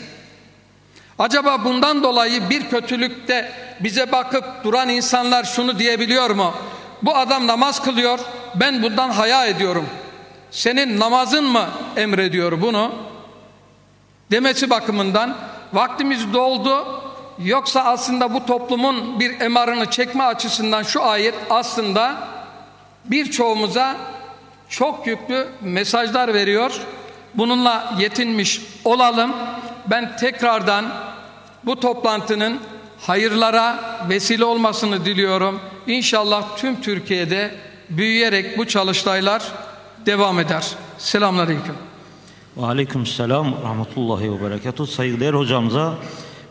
acaba bundan dolayı bir kötülükte bize bakıp duran insanlar şunu diyebiliyor mu? Bu adam namaz kılıyor, ben bundan haya ediyorum. Senin namazın mı emrediyor bunu? Demesi bakımından vaktimiz doldu. Yoksa aslında bu toplumun bir emarını çekme açısından şu ayet aslında birçoğumuza çok yüklü mesajlar veriyor. Bununla yetinmiş olalım. Ben tekrardan bu toplantının hayırlara vesile olmasını diliyorum. İnşallah tüm Türkiye'de büyüyerek bu çalıştaylar devam eder. Selamünaleyküm. Ve aleykümselam rahmetullahi ve berekatuhu. Saygıdeğer hocamıza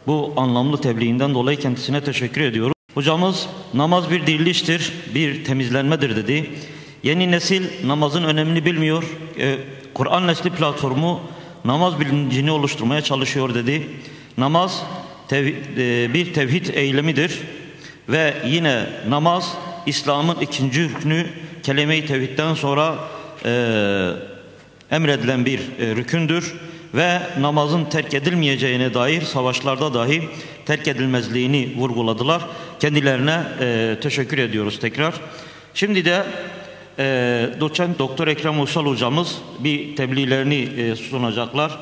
bu anlamlı tebliğinden dolayı kendisine teşekkür ediyorum. Hocamız namaz bir diriliştir, bir temizlenmedir dedi. Yeni nesil namazın önemini bilmiyor. Kur'an Nesli platformu namaz bilincini oluşturmaya çalışıyor dedi. Namaz bir tevhid eylemidir ve yine namaz İslam'ın ikinci rüknü, kelime-i tevhidden sonra emredilen bir rükündür ve namazın terk edilmeyeceğine dair savaşlarda dahi terk edilmezliğini vurguladılar. Kendilerine teşekkür ediyoruz tekrar. Şimdi de doçent doktor Ekrem Uysal hocamız bir tebliğlerini sunacaklar.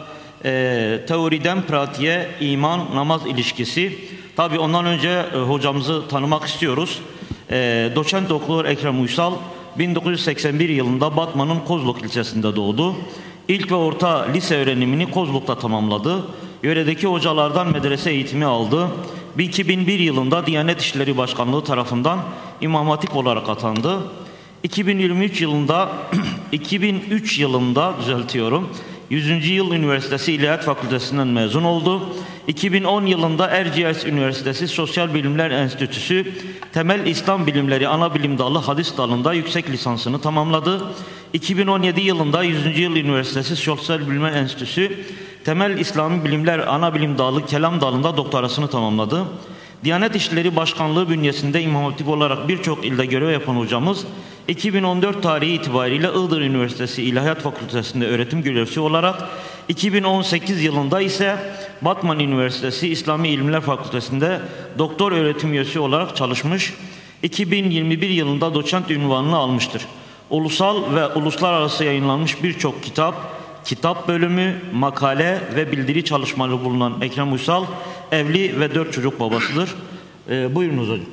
Teoriden pratiğe iman namaz ilişkisi. Tabi ondan önce hocamızı tanımak istiyoruz. Doçent doktor Ekrem Uysal 1981 yılında Batman'ın Kozluk ilçesinde doğdu. İlk ve orta lise öğrenimini Kozluk'ta tamamladı. Yöredeki hocalardan medrese eğitimi aldı. 2001 yılında Diyanet İşleri Başkanlığı tarafından İmam Hatip olarak atandı. 2003 yılında 100. Yıl Üniversitesi İlahiyat Fakültesinden mezun oldu. 2010 yılında Erciyes Üniversitesi Sosyal Bilimler Enstitüsü Temel İslam Bilimleri Anabilim Dalı Hadis Dalı'nda yüksek lisansını tamamladı. 2017 yılında 100. Yıl Üniversitesi Sosyal Bilimler Enstitüsü Temel İslami Bilimler Anabilim Dalı Kelam Dalı'nda doktorasını tamamladı. Diyanet İşleri Başkanlığı bünyesinde İmam Hatip olarak birçok ilde görev yapan hocamız 2014 tarihi itibariyle Iğdır Üniversitesi İlahiyat Fakültesi'nde öğretim görevlisi olarak 2018 yılında ise Batman Üniversitesi İslami İlimler Fakültesi'nde doktor öğretim üyesi olarak çalışmış. 2021 yılında doçent unvanını almıştır. Ulusal ve uluslararası yayınlanmış birçok kitap bölümü, makale ve bildiri çalışmaları bulunan Ekrem Uysal evli ve 4 çocuk babasıdır. Buyurunuz hocam.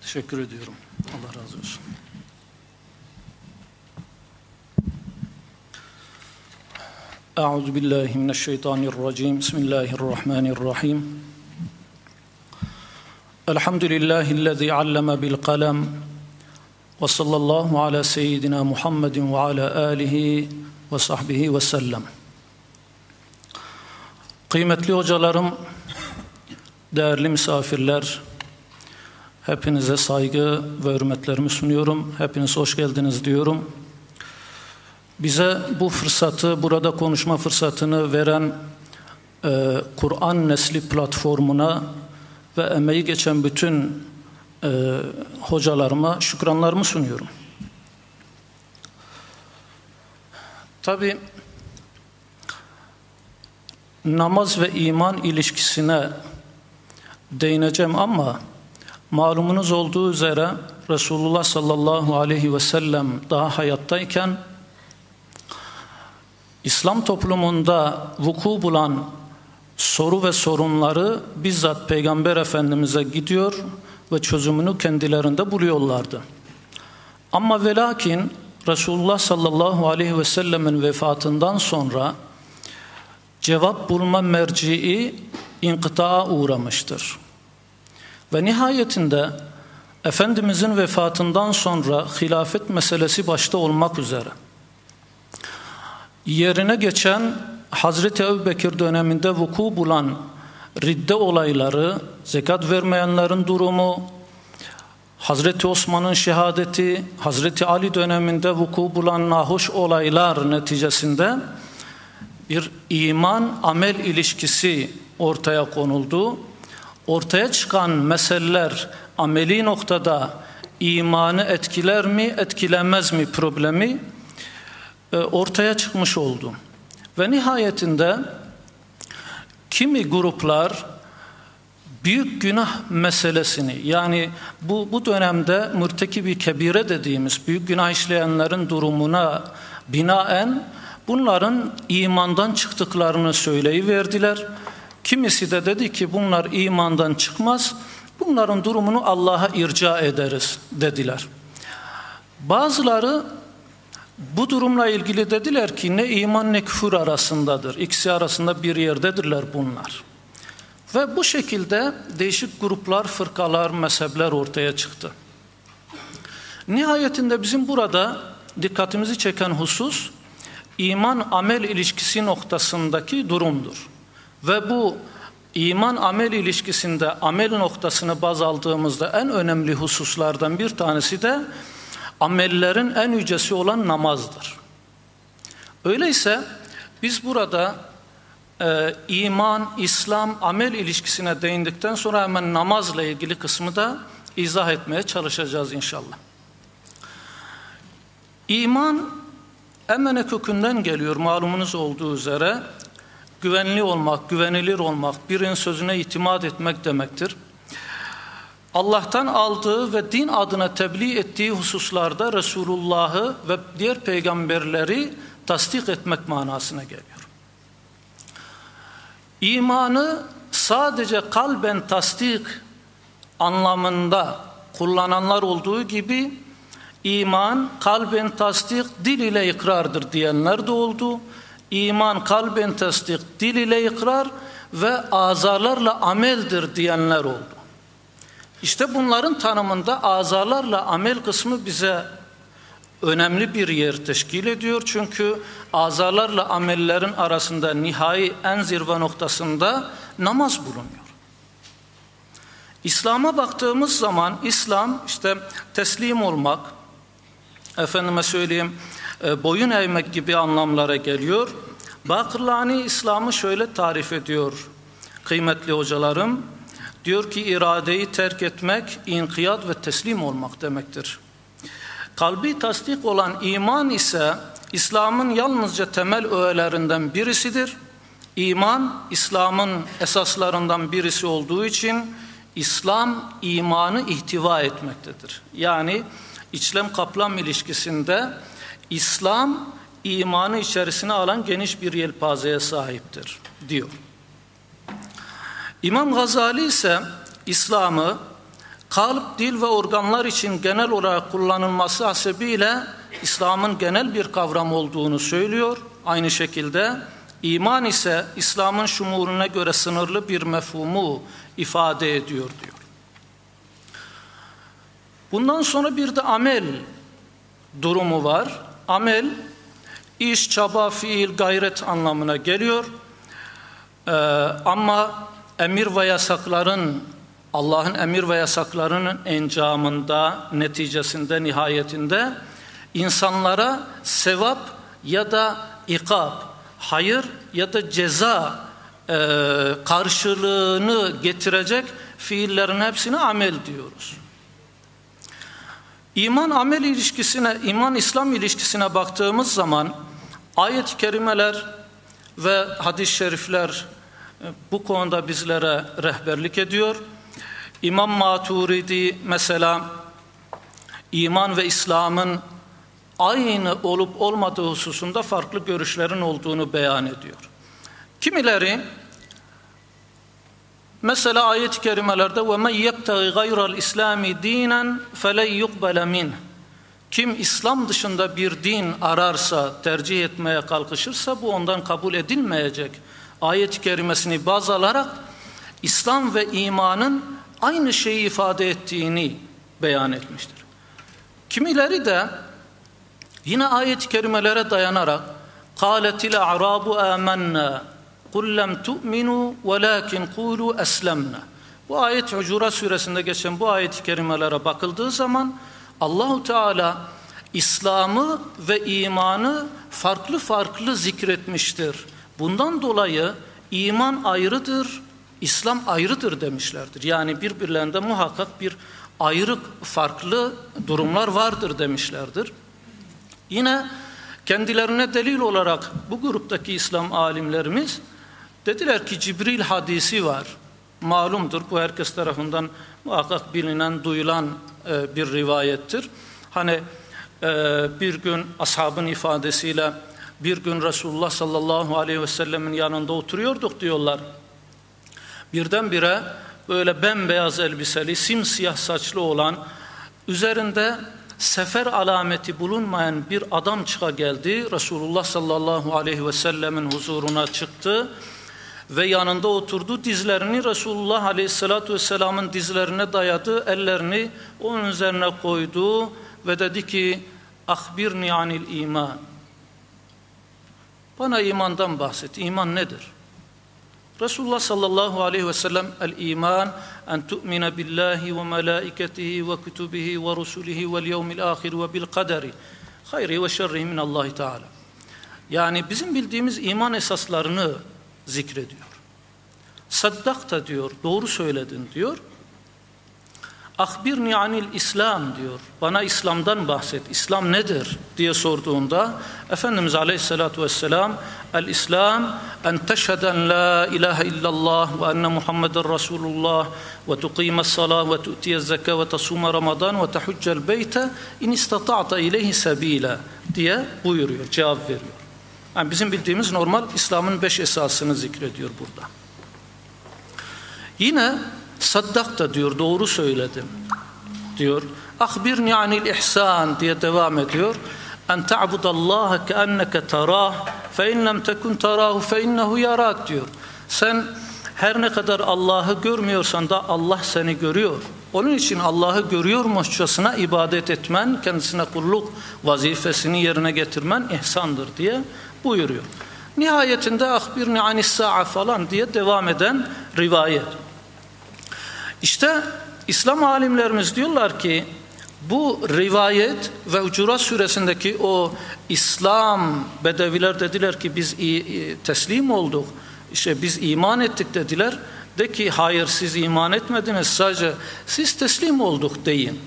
Teşekkür ediyorum. Allah razı olsun. Euzubillahimineşşeytanirracim. Bismillahirrahmanirrahim. Elhamdülillahillezî alleme bil kalem. Ve sallallahu ala seyyidina Muhammedin ve ala alihi ve sahbihi ve sellem. Kıymetli hocalarım, değerli misafirler, hepinize saygı ve hürmetlerimi sunuyorum. Hepiniz hoş geldiniz diyorum. Bize bu fırsatı, burada konuşma fırsatını veren Kur'an Nesli platformuna ve emeği geçen bütün hocalarıma şükranlarımı sunuyorum. Tabii namaz ve iman ilişkisine değineceğim ama malumunuz olduğu üzere Resulullah sallallahu aleyhi ve sellem daha hayattayken İslam toplumunda vuku bulan soru ve sorunları bizzat Peygamber Efendimiz'e gidiyor ve çözümünü kendilerinde buluyorlardı. Ama ve lakin Resulullah sallallahu aleyhi ve sellemin vefatından sonra cevap bulma merci'i inkıtaa uğramıştır. Ve nihayetinde Efendimizin vefatından sonra hilafet meselesi başta olmak üzere yerine geçen Hazreti Ebubekir döneminde vuku bulan ridde olayları, zekat vermeyenlerin durumu, Hazreti Osman'ın şehadeti, Hazreti Ali döneminde vuku bulan nahoş olaylar neticesinde bir iman-amel ilişkisi ortaya konuldu. Ortaya çıkan meseleler ameli noktada imanı etkiler mi, etkilemez mi problemi ortaya çıkmış oldu. Ve nihayetinde kimi gruplar büyük günah meselesini, yani bu dönemde mürtekibi kebire dediğimiz büyük günah işleyenlerin durumuna binaen bunların imandan çıktıklarını söyleyiverdiler. Kimisi de dedi ki bunlar imandan çıkmaz, bunların durumunu Allah'a irca ederiz dediler. Bazıları bu durumla ilgili dediler ki ne iman ne küfür arasındadır. İkisi arasında bir yerdedirler bunlar. Ve bu şekilde değişik gruplar, fırkalar, mezhepler ortaya çıktı. Nihayetinde bizim burada dikkatimizi çeken husus iman-amel ilişkisi noktasındaki durumdur. Ve bu iman-amel ilişkisinde amel noktasını baz aldığımızda en önemli hususlardan bir tanesi de amellerin en yücesi olan namazdır. Öyleyse biz burada iman, İslam, amel ilişkisine değindikten sonra hemen namazla ilgili kısmı da izah etmeye çalışacağız inşallah. İman emene kökünden geliyor malumunuz olduğu üzere. Güvenli olmak, güvenilir olmak, birinin sözüne itimat etmek demektir. Allah'tan aldığı ve din adına tebliğ ettiği hususlarda Resulullah'ı ve diğer peygamberleri tasdik etmek manasına geliyor. İmanı sadece kalben tasdik anlamında kullananlar olduğu gibi iman kalben tasdik dil ile ikrardır diyenler de oldu. İman kalben tasdik dil ile ikrar ve azalarla ameldir diyenler oldu. İşte bunların tanımında azalarla amel kısmı bize önemli bir yer teşkil ediyor. Çünkü azalarla amellerin arasında nihai en zirve noktasında namaz bulunuyor. İslam'a baktığımız zaman İslam işte teslim olmak, efendime söyleyeyim boyun eğmek gibi anlamlara geliyor. Bakırlani İslam'ı şöyle tarif ediyor kıymetli hocalarım. Diyor ki iradeyi terk etmek, inkiyat ve teslim olmak demektir. Kalbi tasdik olan iman ise İslam'ın yalnızca temel öğelerinden birisidir. İman, İslam'ın esaslarından birisi olduğu için İslam imanı ihtiva etmektedir. Yani içlem-kaplam ilişkisinde İslam imanı içerisine alan geniş bir yelpazeye sahiptir diyor. İmam Gazali ise İslam'ı kalp, dil ve organlar için genel olarak kullanılması hasebiyle İslam'ın genel bir kavram olduğunu söylüyor. Aynı şekilde iman ise İslam'ın şumuruna göre sınırlı bir mefhumu ifade ediyor diyor. Bundan sonra bir de amel durumu var. Amel, iş, çaba, fiil, gayret anlamına geliyor. Ama emir ve yasakların, Allah'ın emir ve yasaklarının encamında, neticesinde, nihayetinde insanlara sevap ya da ikab, hayır ya da ceza karşılığını getirecek fiillerin hepsine amel diyoruz. İman-amel ilişkisine, iman-İslam ilişkisine baktığımız zaman ayet-i kerimeler ve hadis-i şerifler bu konuda bizlere rehberlik ediyor. İmam Maturidi mesela iman ve İslam'ın aynı olup olmadığı hususunda farklı görüşlerin olduğunu beyan ediyor. Kimileri mesela ayet-i kerimelerde وَمَنْ يَبْتَغِ غَيْرَ الْإِسْلَامِ دِينًا فَلَنْ يُقْبَلَ مِنْهِ Kim İslam dışında bir din ararsa, tercih etmeye kalkışırsa bu ondan kabul edilmeyecek. Ayet-i kerimesini baz alarak İslam ve imanın aynı şeyi ifade ettiğini beyan etmiştir. Kimileri de yine ayet-i kerimelere dayanarak قَالَتِ الْاَعْرَابُ آمَنَّا قُلْ لَمْ تُؤْمِنُوا وَلَاكِنْ قُولُوا أَسْلَمْنَا Bu ayet Hucurat suresinde geçen bu ayet-i kerimelere bakıldığı zaman Allahu Teala İslam'ı ve imanı farklı farklı zikretmiştir. Bundan dolayı iman ayrıdır, İslam ayrıdır demişlerdir. Yani birbirlerinde muhakkak bir ayrık, farklı durumlar vardır demişlerdir. Yine kendilerine delil olarak bu gruptaki İslam alimlerimiz dediler ki Cibril hadisi var. Malumdur, bu herkes tarafından muhakkak bilinen, duyulan bir rivayettir. Hani bir gün ashabın ifadesiyle bir gün Resulullah sallallahu aleyhi ve sellemin yanında oturuyorduk diyorlar. Birdenbire böyle bembeyaz elbiseli, simsiyah saçlı olan, üzerinde sefer alameti bulunmayan bir adam çıka geldi. Resulullah sallallahu aleyhi ve sellemin huzuruna çıktı ve yanında oturdu. Dizlerini Resulullah aleyhissalatu vesselamın dizlerine dayadı. Ellerini onun üzerine koydu ve dedi ki "Ahbirni anil iman." Bana imandan bahset. İman nedir? Resulullah sallallahu aleyhi ve sellem el-iman en tu'mine billahi ve melaiketihi ve kutubihi ve rusulihi vel yevmil ahir ve bil kaderi hayri ve şerrihi minallahi teala. Yani bizim bildiğimiz iman esaslarını zikrediyor. Saddakta diyor, doğru söyledin diyor. Ahbirni anil İslam diyor. Bana İslam'dan bahset. İslam nedir diye sorduğunda Efendimiz Aleyhisselatü Vesselam el-İslam en teşheden la ilahe illallah ve enne Muhammeden Resulullah ve tuqimes salah ve tu'tiyez zeka ve tasuma Ramazan ve tehuccel beyte in istata'ta ileyhi sebila diye buyuruyor, cevap veriyor. Yani bizim bildiğimiz normal İslam'ın 5 esasını zikrediyor burada. Yine Saddakta diyor, doğru söyledim diyor. Ahbirni anil ihsan diye devam ediyor. En ta'budallaha keenneke tarah fe in lem tekun tarahu fe innehu yarak diyor. Sen her ne kadar Allah'ı görmüyorsan da Allah seni görüyor. Onun için Allah'ı görüyormuşçasına ibadet etmen, kendisine kulluk vazifesini yerine getirmen ihsandır diye buyuruyor. Nihayetinde ahbirni anis sa'a falan diye devam eden rivayet. İşte İslam alimlerimiz diyorlar ki bu rivayet ve Hucurat suresindeki o İslam bedeviler dediler ki biz teslim olduk, işte biz iman ettik dediler. De ki hayır, siz iman etmediniz, sadece siz teslim olduk deyin.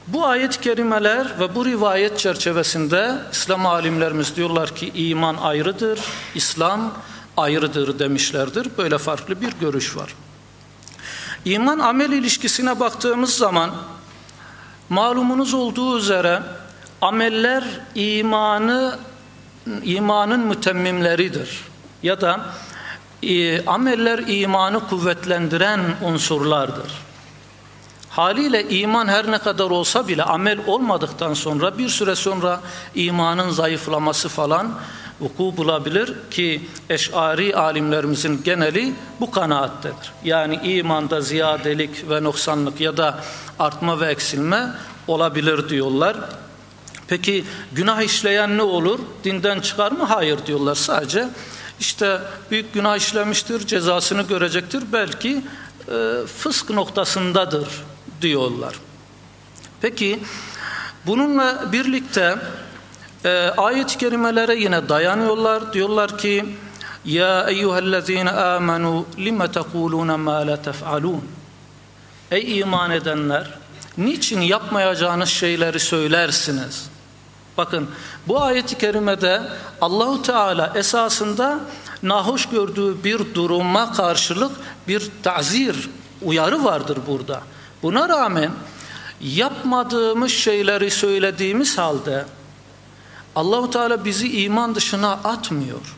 Bu ayet-i kerimeler ve bu rivayet çerçevesinde İslam alimlerimiz diyorlar ki iman ayrıdır, İslam ayrıdır demişlerdir. Böyle farklı bir görüş var. İman amel ilişkisine baktığımız zaman malumunuz olduğu üzere ameller imanın mütemmimleridir. Ya da ameller imanı kuvvetlendiren unsurlardır. Haliyle iman her ne kadar olsa bile amel olmadıktan sonra bir süre sonra imanın zayıflaması falan vuku bulabilir ki Eş'ari alimlerimizin geneli bu kanaattedir. Yani imanda ziyadelik ve noksanlık ya da artma ve eksilme olabilir diyorlar. Peki günah işleyen ne olur? Dinden çıkar mı? Hayır diyorlar. Sadece işte büyük günah işlemiştir, cezasını görecektir. Belki fısk noktasındadır diyorlar. Peki bununla birlikte ayet-i kerimelere yine dayanıyorlar. Diyorlar ki ya eyyühellezine amenu lime tekulune ma la tef'alun. Ey iman edenler, niçin yapmayacağınız şeyleri söylersiniz? Bakın bu ayet-i kerimede Allahu Teala esasında nahoş gördüğü bir duruma karşılık bir ta'zir, uyarı vardır burada. Buna rağmen yapmadığımız şeyleri söylediğimiz halde Allahu Teala bizi iman dışına atmıyor.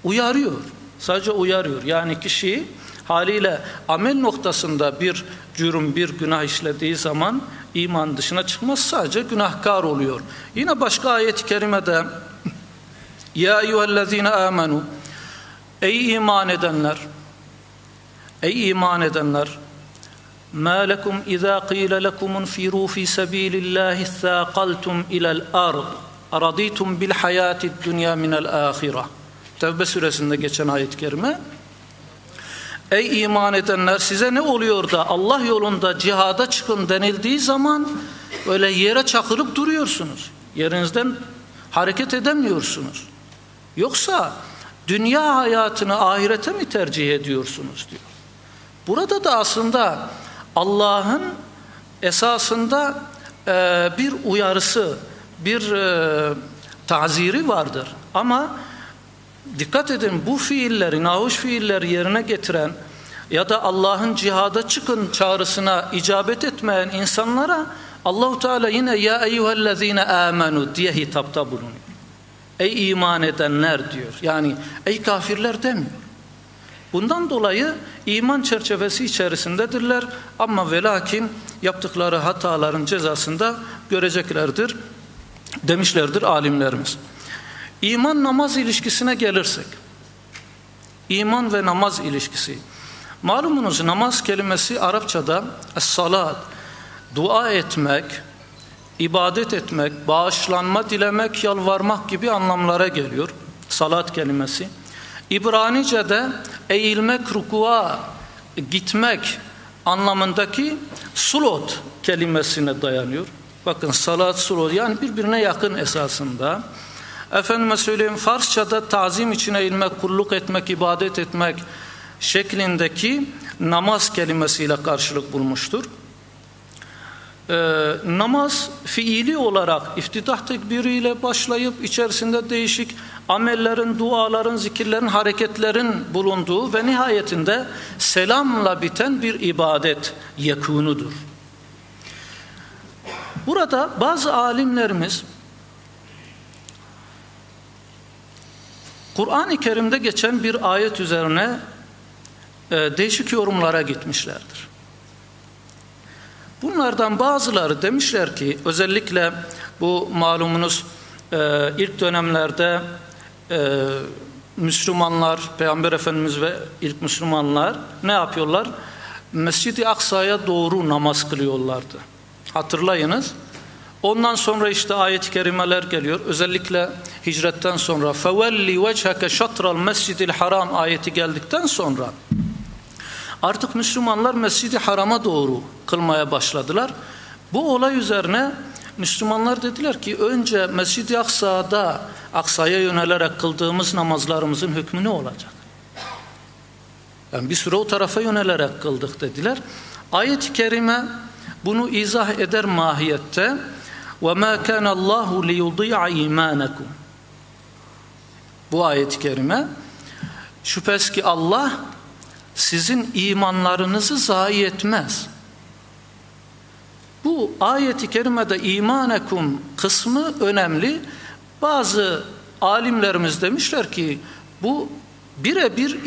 Uyarıyor. Sadece uyarıyor. Yani kişi haliyle amel noktasında bir cürüm, bir günah işlediği zaman iman dışına çıkmaz, sadece günahkar oluyor. Yine başka ayet-i kerimede ya eyyühellezine amenu, ey iman edenler, ey iman edenler, مَا لَكُمْ اِذَا قِيلَ لَكُمُ انْفِرُوا فِي سَب۪يلِ اللّٰهِ اِثَّاقَلْتُمْ اِلَى الْأَرْضِ اَرَضِيتُمْ بِالْحَيَاةِ الدُّنْيَا مِنَ الْآخِرَةِ. Tevbe suresinde geçen ayet-i kerime. Ey iman edenler, size ne oluyor da Allah yolunda cihada çıkın denildiği zaman öyle yere çakılıp duruyorsunuz. Yerinizden hareket edemiyorsunuz. Yoksa dünya hayatını ahirete mi tercih ediyorsunuz diyor. Burada da aslında Allah'ın esasında bir uyarısı, bir taziri vardır. Ama dikkat edin, bu fiilleri, nahuş fiilleri yerine getiren ya da Allah'ın cihada çıkın çağrısına icabet etmeyen insanlara Allah-u Teala yine ya eyyühellezine amenu diye hitapta bulunuyor. Ey iman edenler diyor. Yani ey kafirler demiyor. Bundan dolayı iman çerçevesi içerisindedirler ama ve lakin yaptıkları hataların cezasında göreceklerdir demişlerdir alimlerimiz. İman namaz ilişkisine gelirsek, iman ve namaz ilişkisi. Malumunuz namaz kelimesi Arapçada es-salat, dua etmek, ibadet etmek, bağışlanma dilemek, yalvarmak gibi anlamlara geliyor salat kelimesi. İbranice'de eğilmek, rukua gitmek anlamındaki sulot kelimesine dayanıyor. Bakın salat, sulot yani birbirine yakın esasında. Efendime söyleyeyim Farsça'da tazim için eğilmek, kulluk etmek, ibadet etmek şeklindeki namaz kelimesiyle karşılık bulmuştur. Namaz fiili olarak iftidah tekbiriyle başlayıp içerisinde değişik amellerin, duaların, zikirlerin, hareketlerin bulunduğu ve nihayetinde selamla biten bir ibadet yekunudur. Burada bazı alimlerimiz Kur'an-ı Kerim'de geçen bir ayet üzerine değişik yorumlara gitmişlerdir. Bunlardan bazıları demişler ki özellikle bu malumunuz ilk dönemlerde Müslümanlar, Peygamber Efendimiz ve ilk Müslümanlar ne yapıyorlar? Mescid-i Aksa'ya doğru namaz kılıyorlardı. Hatırlayınız. Ondan sonra işte ayet-i kerimeler geliyor. Özellikle hicretten sonra فَوَلِّ وَجْهَكَ شَطْرَ الْمَسْجِدِ الْحَرَامِ ayeti geldikten sonra artık Müslümanlar Mescid-i Haram'a doğru kılmaya başladılar. Bu olay üzerine Müslümanlar dediler ki önce Mescid-i Aksa'ya yönelerek kıldığımız namazlarımızın hükmü ne olacak? Yani bir süre o tarafa yönelerek kıldık dediler. Ayet-i kerime bunu izah eder mahiyette. وَمَا كَانَ اللّٰهُ لِيُضِيعَ اِيمَانَكُمْ Bu ayet-i kerime şüphesiz ki Allah sizin imanlarınızı zayi etmez. Bu ayet-i kerimede imanekum kısmı önemli. Bazı alimlerimiz demişler ki bu birebir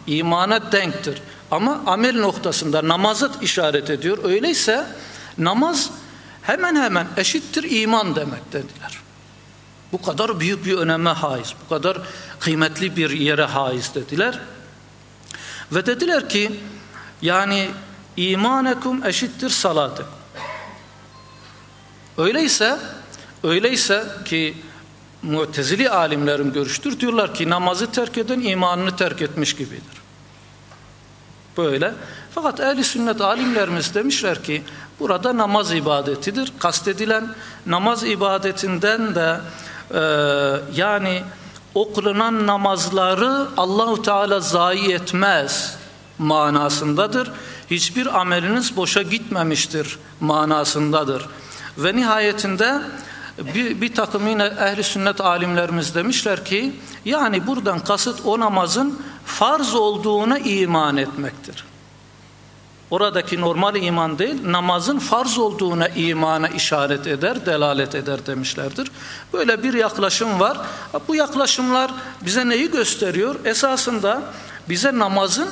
imana denktir. Ama amel noktasında namazı işaret ediyor. Öyleyse namaz hemen hemen eşittir iman demek dediler. Bu kadar büyük bir öneme haiz, bu kadar kıymetli bir yere haiz dediler. Ve dediler ki yani imanekum eşittir salatekum. Öyleyse ki Mu'tezili alimlerin görüştür diyorlar ki namazı terk eden imanını terk etmiş gibidir. Böyle. Fakat ehl-i sünnet alimlerimiz demişler ki burada namaz ibadetidir. Kastedilen namaz ibadetinden de yani o kılınan namazları Allah-u Teala zayi etmez manasındadır. Hiçbir ameliniz boşa gitmemiştir manasındadır. Ve nihayetinde bir takım yine ehl-i sünnet alimlerimiz demişler ki yani buradan kasıt o namazın farz olduğuna iman etmektir. Oradaki normal iman değil, namazın farz olduğuna imana işaret eder, delalet eder demişlerdir. Böyle bir yaklaşım var. Bu yaklaşımlar bize neyi gösteriyor? Esasında bize namazın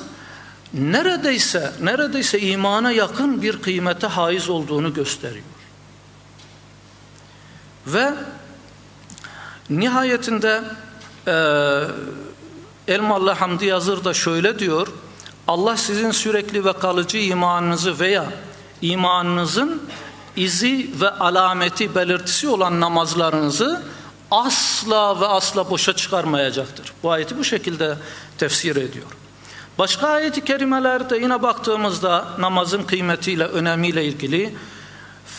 neredeyse imana yakın bir kıymete haiz olduğunu gösteriyor. Ve nihayetinde Elmalı Hamdi Yazır da şöyle diyor: Allah sizin sürekli ve kalıcı imanınızı veya imanınızın izi ve alameti, belirtisi olan namazlarınızı asla ve asla boşa çıkarmayacaktır. Bu ayeti bu şekilde tefsir ediyor. Başka ayet-i kerimelerde yine baktığımızda namazın kıymetiyle, önemiyle ilgili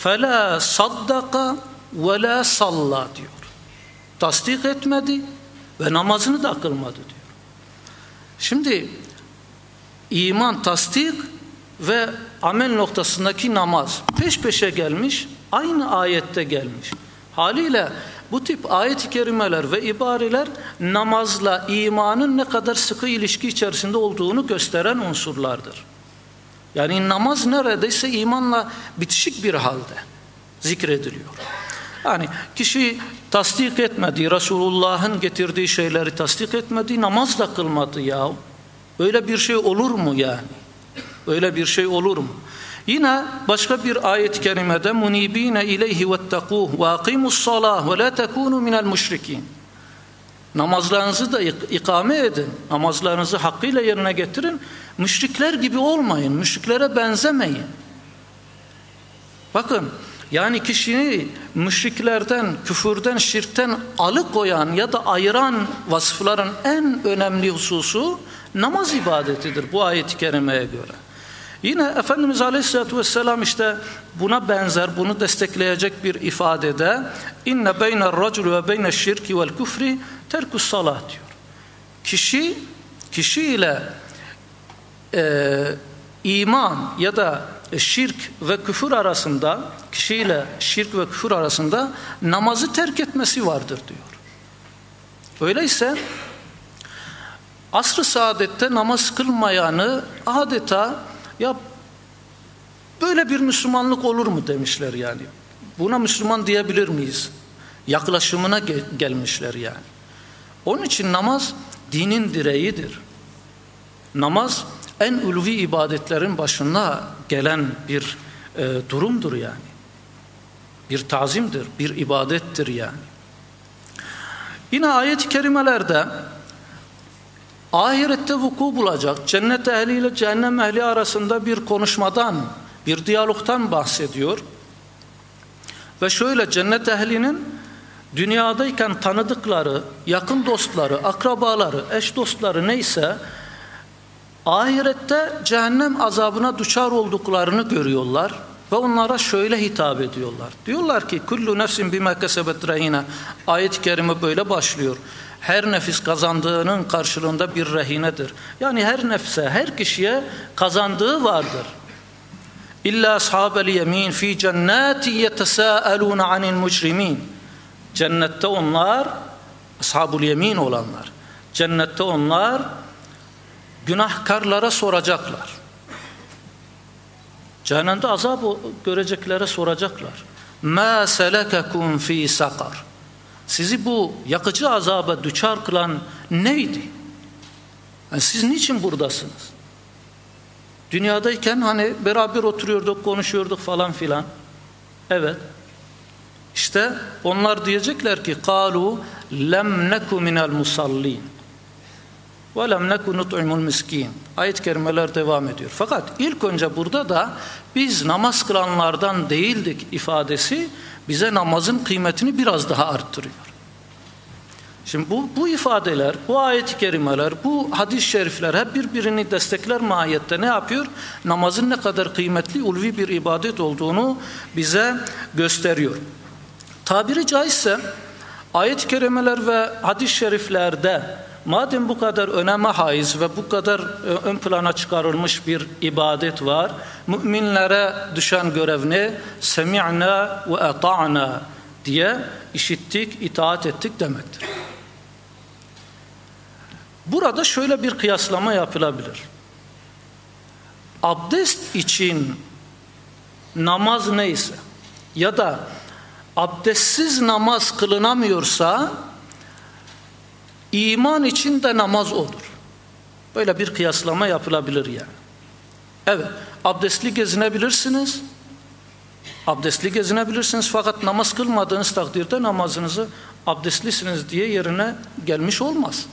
فَلَا صَدَّقَ وَلَا صَلَّى diyor. Tasdik etmedi ve namazını da kılmadı diyor. Şimdi iman, tasdik ve amel noktasındaki namaz peş peşe gelmiş, aynı ayette gelmiş. Haliyle bu tip ayet-i kerimeler ve ibareler namazla imanın ne kadar sıkı ilişki içerisinde olduğunu gösteren unsurlardır. Yani namaz neredeyse imanla bitişik bir halde zikrediliyor. Yani kişi tasdik etmediği, Resulullah'ın getirdiği şeyleri tasdik etmediği, namaz da kılmadı ya. Öyle bir şey olur mu yani? Öyle bir şey olur mu? Yine başka bir ayet-i kerimede munibine ileyhi vettekuh ve akimussalah ve la tekunu minel müşrikin. Namazlarınızı da ikame edin. Namazlarınızı hakkıyla yerine getirin. Müşrikler gibi olmayın. Müşriklere benzemeyin. Bakın, yani kişiyi müşriklerden, küfürden, şirkten alıkoyan ya da ayıran vasıfların en önemli hususu namaz ibadetidir bu ayet-i kerimeye göre. Yine Efendimiz Aleyhisselatü Vesselam işte buna benzer, bunu destekleyecek bir ifadede inne beyner racul ve beyneş şirki vel küfri terkus salah diyor. Kişi ile iman ya da şirk ve küfür arasında, kişiyle şirk ve küfür arasında namazı terk etmesi vardır diyor. Öyleyse asr-ı saadette namaz kılmayanı adeta ya böyle bir Müslümanlık olur mu demişler yani. Buna Müslüman diyebilir miyiz? Yaklaşımına gelmişler yani. Onun için namaz dinin direğidir. Namaz en ulvi ibadetlerin başına gelen bir durumdur yani. Bir tazimdir, bir ibadettir yani. Yine ayet-i kerimelerde ahirette vuku bulacak cennet ehliyle cehennem ehli arasında bir konuşmadan, bir diyalogtan bahsediyor. Ve şöyle cennet ehlinin dünyadayken tanıdıkları, yakın dostları, akrabaları, eş dostları neyse ahirette cehennem azabına düçar olduklarını görüyorlar ve onlara şöyle hitap ediyorlar. Diyorlar ki kullu nefsin bima kesebet rehine. Ayet-i kerime böyle başlıyor. Her nefis kazandığının karşılığında bir rehinedir. Yani her nefse, her kişiye kazandığı vardır. İlla ashabel yemin fi cennati yetesâelûne anil mücrimin. Cennette onlar, ashabul yemin olanlar, cennette onlar günahkarlara soracaklar. Cehennemde azap göreceklere soracaklar. مَا سَلَكَكُمْ ف۪ي سَقَرٍ. Sizi bu yakıcı azaba düçar kılan neydi? Yani siz niçin buradasınız? Dünyadayken hani beraber oturuyorduk, konuşuyorduk falan filan. Evet. İşte onlar diyecekler ki قَالُوا لَمْ نَكُ مِنَ الْمُسَلِّينَ وَلَمْ نَكُ نُطْعِمُ الْمِسْكِينَ. Ayet-i kerimeler devam ediyor. Fakat ilk önce burada da biz namaz kılanlardan değildik ifadesi bize namazın kıymetini biraz daha arttırıyor. Şimdi bu ifadeler, bu ayet-i kerimeler, bu hadis-i şerifler hep birbirini destekler mahiyette ne yapıyor? Namazın ne kadar kıymetli, ulvi bir ibadet olduğunu bize gösteriyor. Tabiri caizse ayet-i kerimeler ve hadis-i şeriflerde madem bu kadar öneme haiz ve bu kadar ön plana çıkarılmış bir ibadet var, müminlere düşen görev ne? Semi'na ve ata'na diye işittik, itaat ettik demektir. Burada şöyle bir kıyaslama yapılabilir. Abdest için namaz neyse ya da abdestsiz namaz kılınamıyorsa iman için de namaz odur. Böyle bir kıyaslama yapılabilir yani. Evet, abdestli gezinebilirsiniz. Abdestli gezinebilirsiniz fakat namaz kılmadığınız takdirde namazınızı abdestlisiniz diye yerine gelmiş olmaz.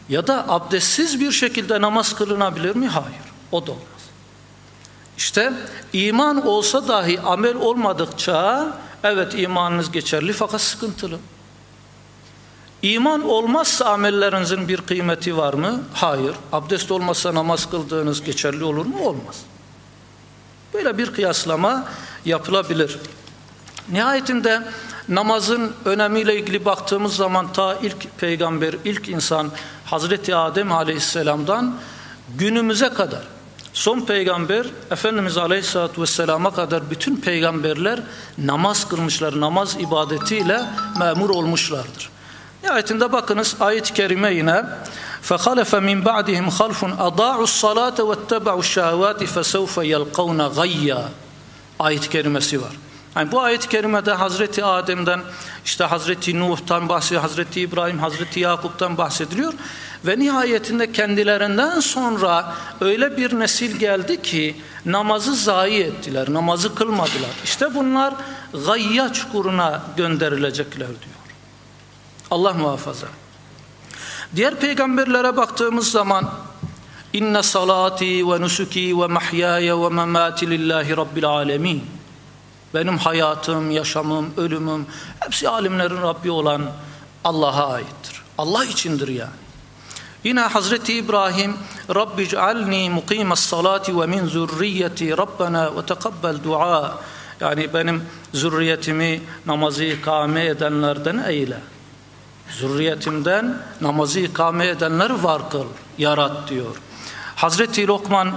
Ya da abdestsiz bir şekilde namaz kılınabilir mi? Hayır, o da olmaz. İşte iman olsa dahi amel olmadıkça evet imanınız geçerli fakat sıkıntılı. İman olmazsa amellerinizin bir kıymeti var mı? Hayır. Abdest olmazsa namaz kıldığınız geçerli olur mu? Olmaz. Böyle bir kıyaslama yapılabilir. Nihayetinde namazın önemiyle ilgili baktığımız zaman ta ilk peygamber, ilk insan Hazreti Adem Aleyhisselam'dan günümüze kadar son peygamber Efendimiz Aleyhisselatü Vesselam'a kadar bütün peygamberler namaz kılmışlar, namaz ibadetiyle memur olmuşlardır. Nihayetinde bakınız ayet-i kerime yine فَخَلَفَ مِنْ بَعْدِهِمْ خَلْفٌ أَضَاعُوا الصَّلَاةَ وَاتَّبَعُوا الشَّهَوَاتِ فَسَوْفَ يَلْقَوْنَ غَيَّا ayet-i kerimesi var. Yani bu ayet-i kerimede Hazreti Adem'den, işte Hazreti Nuh'tan bahsediyor, Hazreti İbrahim, Hazreti Yakup'tan bahsediliyor ve nihayetinde kendilerinden sonra öyle bir nesil geldi ki namazı zayi ettiler, namazı kılmadılar. İşte bunlar gayya çukuruna gönderilecekler diyor. Allah muhafaza. Diğer peygamberlere baktığımız zaman inne salati ve nusuki ve mahyaya ve memati lillahi rabbil alemin. Benim hayatım, yaşamım, ölümüm hepsi alemlerin Rabbi olan Allah'a aittir. Allah içindir yani. Yine Hazreti İbrahim Rabbi cealni mukimes salati ve min zürriyeti Rabbena ve tekabbel dua. Yani benim zürriyetimi namazı ikame edenlerden eyle. Zürriyetimden namazı ikame edenler var kıl, yarat diyor. Hazreti Lokman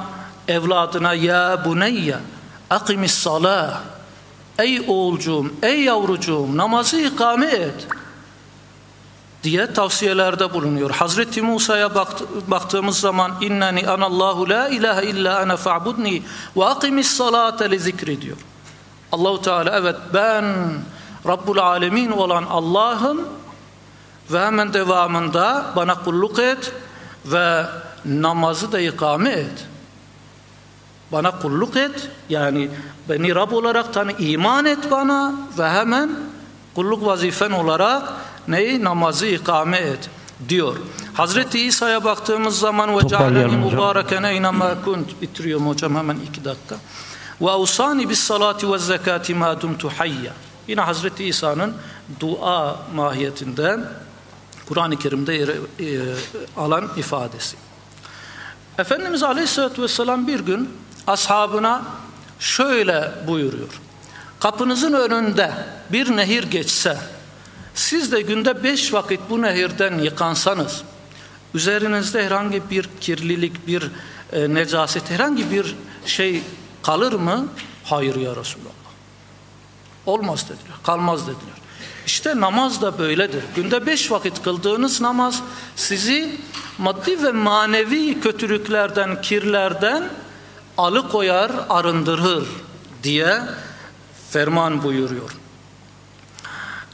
evladına ya buneyye akimis salah. Ey oğulcuğum, ey yavrucuğum namazı ikame et diye tavsiyelerde bulunuyor. Hazreti Musa'ya baktığımız zaman inneni anallahu la ilahe illa ana fa'budni ve akimis salate li zikri diyor. Allahu Teala evet ben Rabbul Alemin olan Allah'ım ve hemen devamında bana kulluk et ve namazı da ikame et. Bana kulluk et, yani beni Rab olarak tanı, iman et bana ve hemen kulluk vazifen olarak neyi? Namazı ikame et diyor. Hazreti İsa'ya baktığımız zaman ve cealeni mübareken eynema kunt, bitiriyorum hocam hemen 2 dakika. Ve avsani bis salati ve zekati ma dumtu hayya. Yine Hazreti İsa'nın dua mahiyetinde Kur'an-ı Kerim'de yer alan ifadesi. Efendimiz Aleyhisselatü Vesselam bir gün ashabına şöyle buyuruyor. Kapınızın önünde bir nehir geçse, siz de günde 5 vakit bu nehirden yıkansanız, üzerinizde herhangi bir kirlilik, bir necaset, herhangi bir şey kalır mı? Hayır ya Resulallah. Olmaz dediler, kalmaz dediler. İşte namaz da böyledir. Günde 5 vakit kıldığınız namaz sizi maddi ve manevi kötülüklerden, kirlerden alıkoyar, arındırır diye ferman buyuruyor.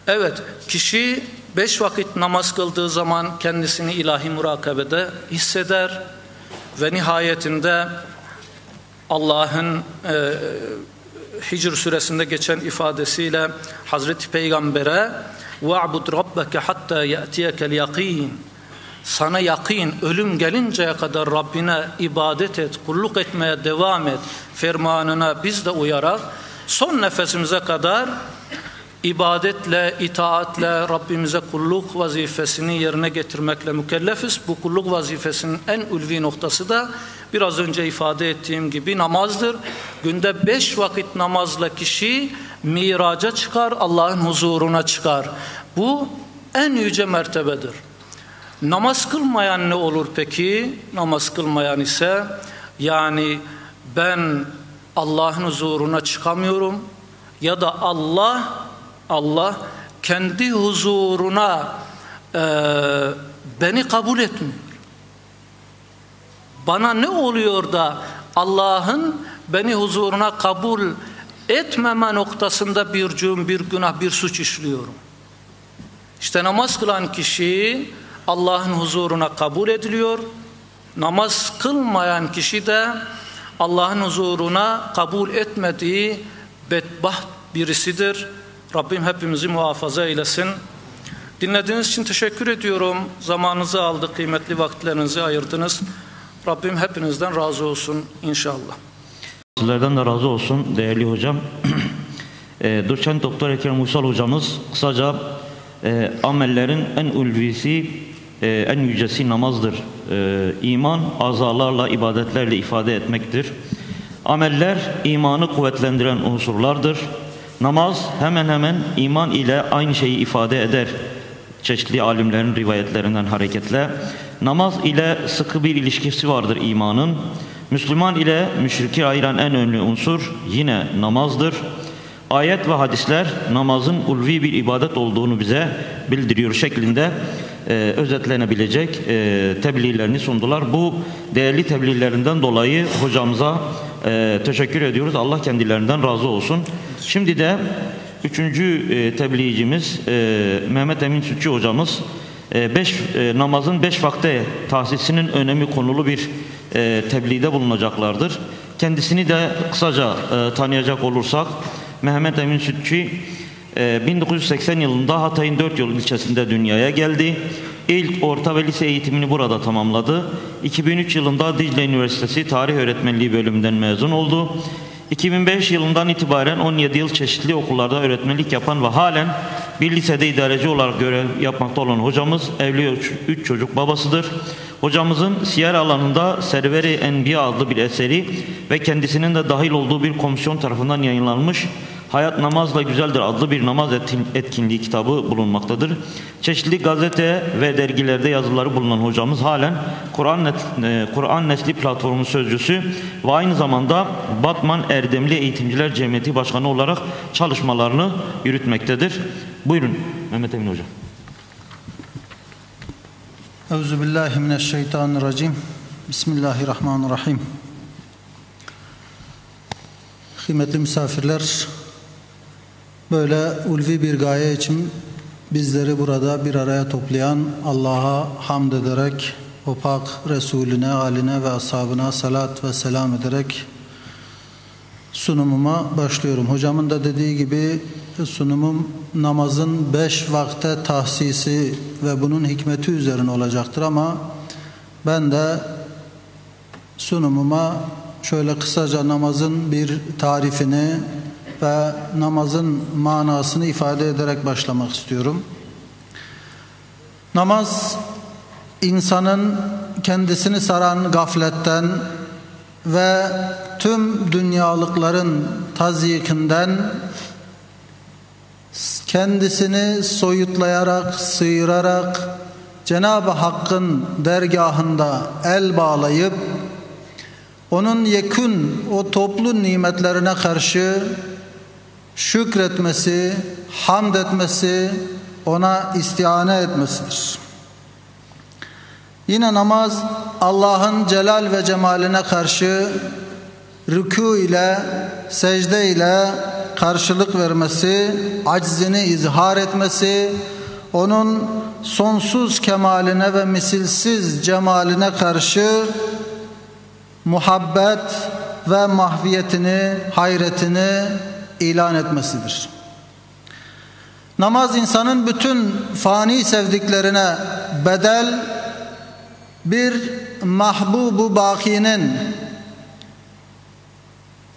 Evet, kişi 5 vakit namaz kıldığı zaman kendisini ilahi murakabede hisseder ve nihayetinde Allah'ın Hicr suresinde geçen ifadesiyle Hazreti Peygamber'e وَعْبُدْ رَبَّكَ حَتَّى يَأْتِيَكَ الْيَقِينَ sana yakin, ölüm gelinceye kadar Rabbine ibadet et, kulluk etmeye devam et fermanına biz de uyarak son nefesimize kadar ibadetle, itaatle Rabbimize kulluk vazifesini yerine getirmekle mükellefiz. Bu kulluk vazifesinin en ulvi noktası da biraz önce ifade ettiğim gibi namazdır. Günde 5 vakit namazla kişi miraca çıkar, Allah'ın huzuruna çıkar. Bu en yüce mertebedir. Namaz kılmayan ne olur peki? Namaz kılmayan ise yani ben Allah'ın huzuruna çıkamıyorum ya da Allah kendi huzuruna beni kabul etmiyor. Bana ne oluyor da Allah'ın beni huzuruna kabul etmeme noktasında bir cürüm, bir günah, bir suç işliyorum. İşte namaz kılan kişi Allah'ın huzuruna kabul ediliyor. Namaz kılmayan kişi de Allah'ın huzuruna kabul etmediği bedbaht birisidir. Rabbim hepimizi muhafaza eylesin. Dinlediğiniz için teşekkür ediyorum. Zamanınızı aldık, kıymetli vakitlerinizi ayırdınız. Rabbim hepinizden razı olsun inşallah. Sizlerden de razı olsun değerli hocam. Doçent Doktor Ekrem Uysal hocamız kısaca amellerin en ulvisi, en yücesi namazdır. İman azalarla, ibadetlerle ifade etmektir. Ameller imanı kuvvetlendiren unsurlardır. Namaz hemen hemen iman ile aynı şeyi ifade eder. Çeşitli alimlerin rivayetlerinden hareketle. Namaz ile sıkı bir ilişkisi vardır imanın. Müslüman ile müşriki ayıran en önemli unsur yine namazdır. Ayet ve hadisler namazın ulvi bir ibadet olduğunu bize bildiriyor şeklinde özetlenebilecek tebliğlerini sundular. Bu değerli tebliğlerinden dolayı hocamıza teşekkür ediyoruz. Allah kendilerinden razı olsun. Şimdi de üçüncü tebliğcimiz Mehmet Emin Sütçü hocamız namazın 5 vakte tahsisinin önemi konulu bir tebliğde bulunacaklardır. Kendisini de kısaca tanıyacak olursak, Mehmet Emin Sütçü 1980 yılında Hatay'ın 4 Yol ilçesinde dünyaya geldi. İlk orta ve lise eğitimini burada tamamladı. 2003 yılında Dicle Üniversitesi Tarih Öğretmenliği bölümünden mezun oldu. 2005 yılından itibaren 17 yıl çeşitli okullarda öğretmenlik yapan ve halen bir lisede idareci olarak görev yapmakta olan hocamız evli 3 çocuk babasıdır. Hocamızın siyer alanında Server-i Enbiya adlı bir eseri ve kendisinin de dahil olduğu bir komisyon tarafından yayınlanmış Hayat Namazla Güzeldir adlı bir namaz etkinliği kitabı bulunmaktadır. Çeşitli gazete ve dergilerde yazıları bulunan hocamız halen Kur'an Nesli platformu sözcüsü ve aynı zamanda Batman Erdemli Eğitimciler Cemiyeti Başkanı olarak çalışmalarını yürütmektedir. Buyurun Mehmet Emin Hocam. Euzubillahimineşşeytanirracim. Bismillahirrahmanirrahim. Kıymetli misafirler, böyle ulvi bir gaye için bizleri burada bir araya toplayan Allah'a hamd ederek, o pak Resulüne, âline ve ashabına salat ve selam ederek sunumuma başlıyorum. Hocamın da dediği gibi sunumum namazın 5 vakte tahsisi ve bunun hikmeti üzerine olacaktır ama ben de sunumuma şöyle kısaca namazın bir tarifini ve namazın manasını ifade ederek başlamak istiyorum. Namaz, insanın kendisini saran gafletten ve tüm dünyalıkların tazyikinden kendisini soyutlayarak, sıyırarak Cenab-ı Hakk'ın dergahında el bağlayıp onun yekün, o toplu nimetlerine karşı şükretmesi, hamd etmesi, ona istihane etmesidir. Yine namaz Allah'ın celal ve cemaline karşı rükû ile, secde ile karşılık vermesi, aczini izhar etmesi, onun sonsuz kemaline ve misilsiz cemaline karşı muhabbet ve mahviyetini, hayretini ilan etmesidir. Namaz insanın bütün fani sevdiklerine bedel, bir mahbubu bakinin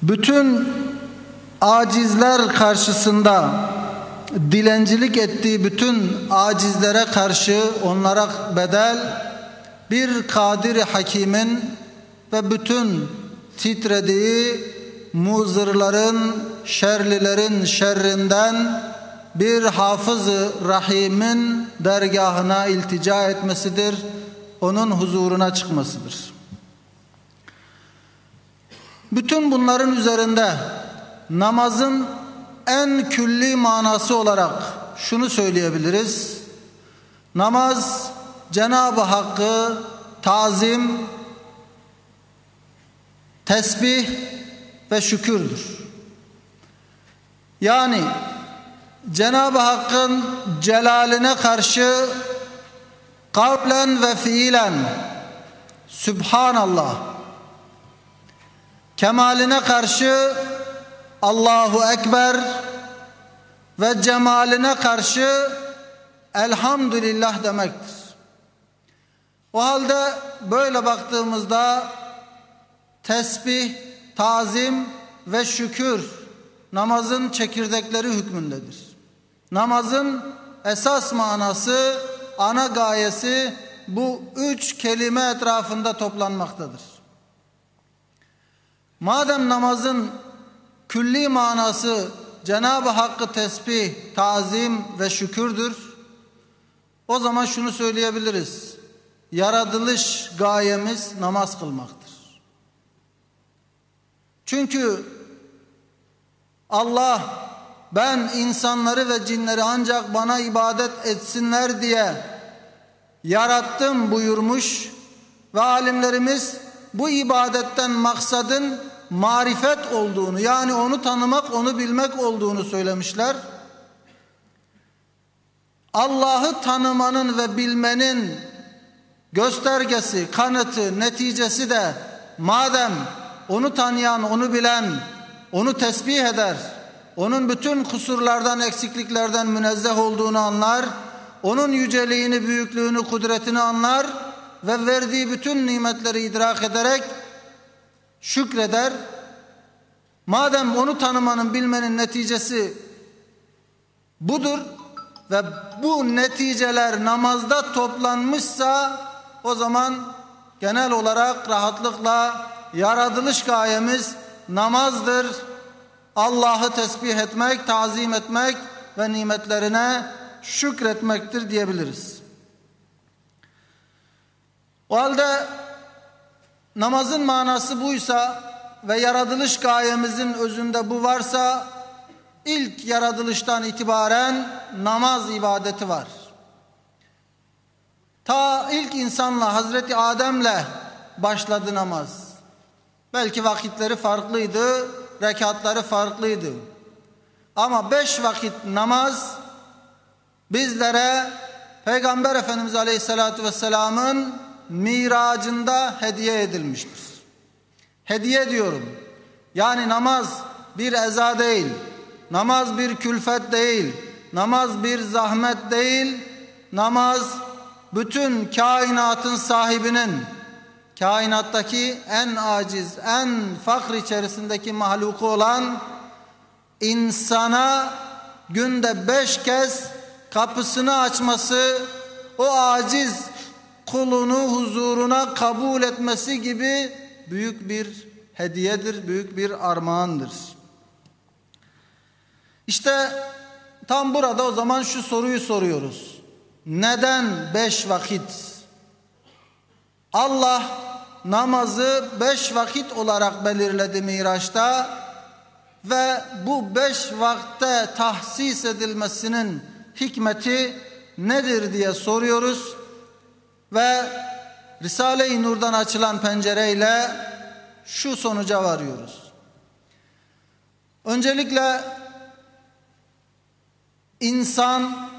bütün acizler karşısında dilencilik ettiği bütün acizlere karşı onlara bedel, bir kadir-i hakimin ve bütün titrediği muzırların, şerlilerin şerrinden bir hafız-ı rahimin dergahına iltica etmesidir, onun huzuruna çıkmasıdır. Bütün bunların üzerinde namazın en külli manası olarak şunu söyleyebiliriz: namaz Cenab-ı Hakk'ı tazim, tesbih ve şükürdür. Yani Cenab-ı Hakk'ın celaline karşı kavlen ve fiilen Sübhanallah, kemaline karşı Allahu Ekber ve cemaline karşı Elhamdülillah demektir. O halde böyle baktığımızda tesbih, tazim ve şükür namazın çekirdekleri hükmündedir. Namazın esas manası, ana gayesi bu 3 kelime etrafında toplanmaktadır. Madem namazın külli manası Cenab-ı Hakk'ı tesbih, tazim ve şükürdür, o zaman şunu söyleyebiliriz: yaratılış gayemiz namaz kılmaktır. Çünkü Allah, ben insanları ve cinleri ancak bana ibadet etsinler diye yarattım buyurmuş ve alimlerimiz bu ibadetten maksadın marifet olduğunu, yani onu tanımak, onu bilmek olduğunu söylemişler. Allah'ı tanımanın ve bilmenin göstergesi, kanıtı, neticesi de madem onu tanıyan, onu bilen, onu tesbih eder, onun bütün kusurlardan, eksikliklerden münezzeh olduğunu anlar, onun yüceliğini, büyüklüğünü, kudretini anlar ve verdiği bütün nimetleri idrak ederek şükreder. Madem onu tanımanın, bilmenin neticesi budur ve bu neticeler namazda toplanmışsa, o zaman genel olarak rahatlıkla yaratılış gayemiz namazdır. Allah'ı tesbih etmek, tazim etmek ve nimetlerine şükretmektir diyebiliriz. O halde namazın manası buysa ve yaratılış gayemizin özünde bu varsa, ilk yaratılıştan itibaren namaz ibadeti var. Ta ilk insanla, Hazreti Adem'le başladı namaz. Belki vakitleri farklıydı, rekatları farklıydı. Ama 5 vakit namaz bizlere Peygamber Efendimiz Aleyhisselatü Vesselam'ın miracında hediye edilmiştir. Hediye diyorum. Yani namaz bir eza değil, namaz bir külfet değil, namaz bir zahmet değil, namaz bütün kainatın sahibinin, kainattaki en aciz, en fakr içerisindeki mahluku olan insana günde 5 kez kapısını açması, o aciz kulunu huzuruna kabul etmesi gibi büyük bir hediyedir, büyük bir armağandır. İşte tam burada o zaman şu soruyu soruyoruz: neden 5 vakit? Allah namazı 5 vakit olarak belirledi Miraç'ta ve bu 5 vakte tahsis edilmesinin hikmeti nedir diye soruyoruz ve Risale-i Nur'dan açılan pencereyle şu sonuca varıyoruz. Öncelikle insan,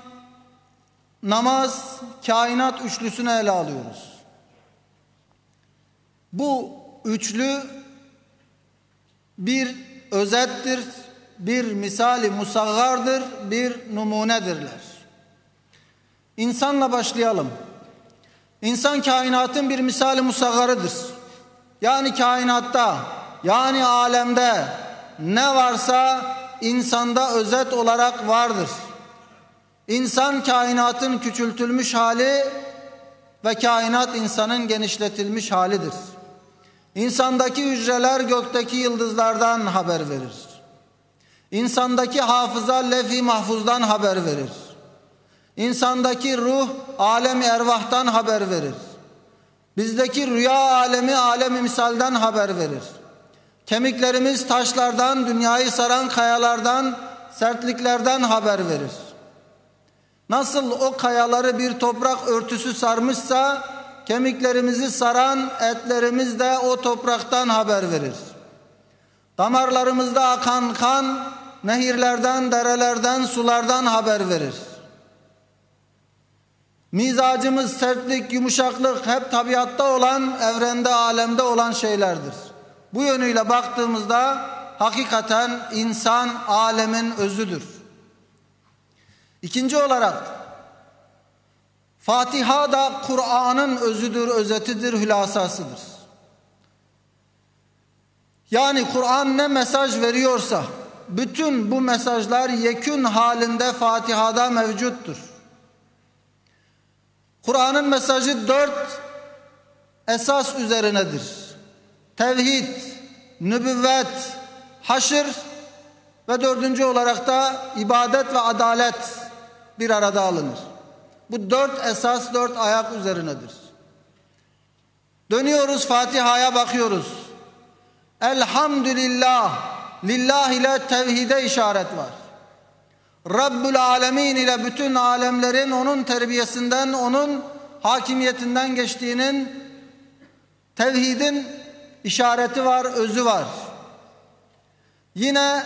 namaz, kainat üçlüsünü ele alıyoruz. Bu üçlü bir özettir, bir misali musaggardır, bir numunedirler. İnsanla başlayalım. İnsan kainatın bir misali musaggarıdır. Yani kainatta, yani alemde ne varsa insanda özet olarak vardır. İnsan kainatın küçültülmüş hali ve kainat insanın genişletilmiş halidir. İnsandaki hücreler gökteki yıldızlardan haber verir. İnsandaki hafıza levh-i mahfuzdan haber verir. İnsandaki ruh alem-i ervahtan haber verir. Bizdeki rüya alemi alem-i misalden haber verir. Kemiklerimiz taşlardan, dünyayı saran kayalardan, sertliklerden haber verir. Nasıl o kayaları bir toprak örtüsü sarmışsa, kemiklerimizi saran etlerimiz de o topraktan haber verir. Damarlarımızda akan kan, nehirlerden, derelerden, sulardan haber verir. Mizacımız, sertlik, yumuşaklık hep tabiatta olan, evrende, alemde olan şeylerdir. Bu yönüyle baktığımızda hakikaten insan alemin özüdür. İkinci olarak Fatiha da Kur'an'ın özüdür, özetidir, hülasasıdır. Yani Kur'an ne mesaj veriyorsa bütün bu mesajlar yekün halinde Fatiha'da mevcuttur. Kur'an'ın mesajı 4 esas üzerinedir. Tevhid, nübüvvet, haşr Ve dördüncü olarak da ibadet ve adalet bir arada alınır. Bu dört esas, dört ayak üzerinedir. Dönüyoruz Fatiha'ya bakıyoruz. Elhamdülillah, lillah ile tevhide işaret var. Rabbül alemin ile bütün alemlerin onun terbiyesinden, onun hakimiyetinden geçtiğinin, tevhidin işareti var, özü var. Yine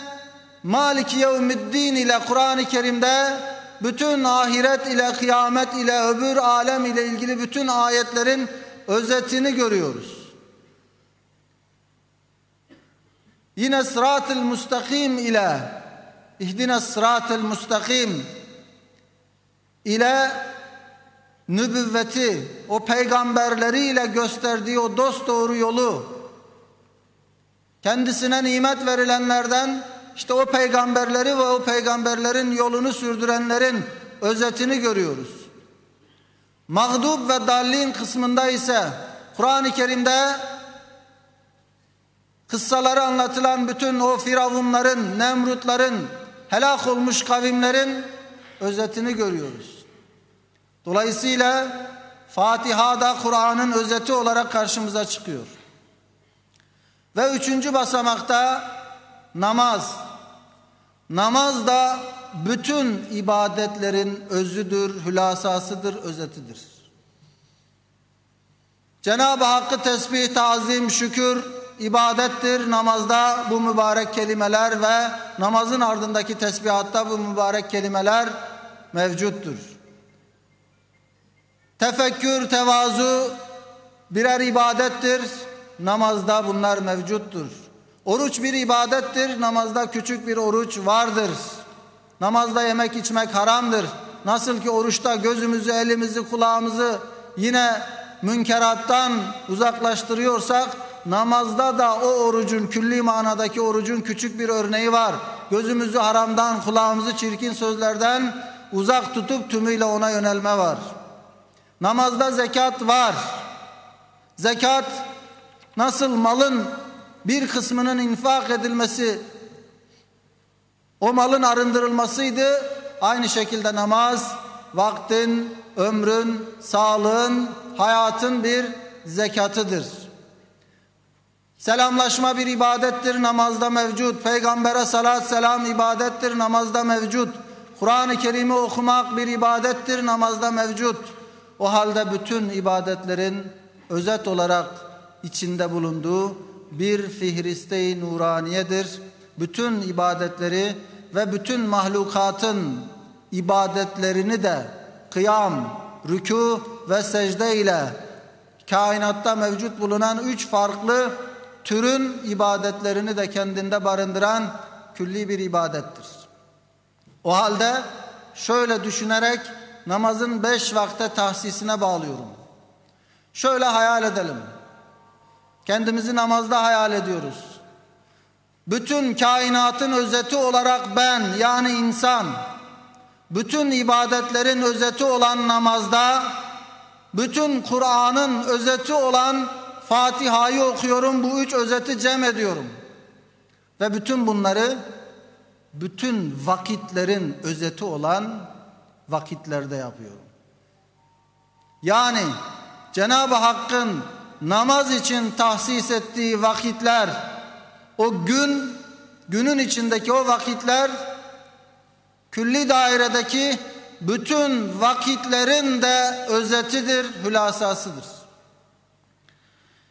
Maliki Yevmiddin ile Kur'an-ı Kerim'de bütün ahiret ile, kıyamet ile, öbür alem ile ilgili bütün ayetlerin özetini görüyoruz. Yine Sırat-ı Müstakim ile, İhdine Sırat-ı Müstakim ile nübüvveti, o peygamberleriyle gösterdiği o dosdoğru yolu, kendisine nimet verilenlerden işte o peygamberleri ve o peygamberlerin yolunu sürdürenlerin özetini görüyoruz. Mağdub ve dallin kısmında ise Kur'an-ı Kerim'de kıssaları anlatılan bütün o firavunların, Nemrutların, helak olmuş kavimlerin özetini görüyoruz. Dolayısıyla Fatiha'da Kur'an'ın özeti olarak karşımıza çıkıyor. Ve üçüncü basamakta namaz. Namaz da bütün ibadetlerin özüdür, hülasasıdır, özetidir. Cenab-ı Hakk'ı tesbih, tazim, şükür, ibadettir. Namazda bu mübarek kelimeler ve namazın ardındaki tesbihatta bu mübarek kelimeler mevcuttur. Tefekkür, tevazu birer ibadettir. Namazda bunlar mevcuttur. Oruç bir ibadettir. Namazda küçük bir oruç vardır. Namazda yemek içmek haramdır. Nasıl ki oruçta gözümüzü, elimizi, kulağımızı yine münkerattan uzaklaştırıyorsak, namazda da o orucun, külli manadaki orucun küçük bir örneği var. Gözümüzü haramdan, kulağımızı çirkin sözlerden uzak tutup tümüyle ona yönelme var. Namazda zekat var. Zekat nasıl malın bir kısmının infak edilmesi, o malın arındırılmasıydı, aynı şekilde namaz, vaktin, ömrün, sağlığın, hayatın bir zekatıdır. Selamlaşma bir ibadettir, namazda mevcut. Peygambere salat selam ibadettir, namazda mevcut. Kur'an-ı Kerim'i okumak bir ibadettir, namazda mevcut. O halde bütün ibadetlerin özet olarak içinde bulunduğu bir fihriste-i nuraniyedir. Bütün ibadetleri ve bütün mahlukatın ibadetlerini de kıyam, rükû ve secde ile kainatta mevcut bulunan üç farklı türün ibadetlerini de kendinde barındıran külli bir ibadettir. O halde şöyle düşünerek namazın 5 vakte tahsisine bağlıyorum. Şöyle hayal edelim. Kendimizi namazda hayal ediyoruz. Bütün kainatın özeti olarak ben, yani insan, bütün ibadetlerin özeti olan namazda, bütün Kur'an'ın özeti olan Fatiha'yı okuyorum, bu üç özeti cem ediyorum. Ve bütün bunları, bütün vakitlerin özeti olan vakitlerde yapıyorum. Yani Cenab-ı Hakk'ın namaz için tahsis ettiği vakitler, o günün içindeki o vakitler, külli dairedeki bütün vakitlerin de özetidir, hülasasıdır.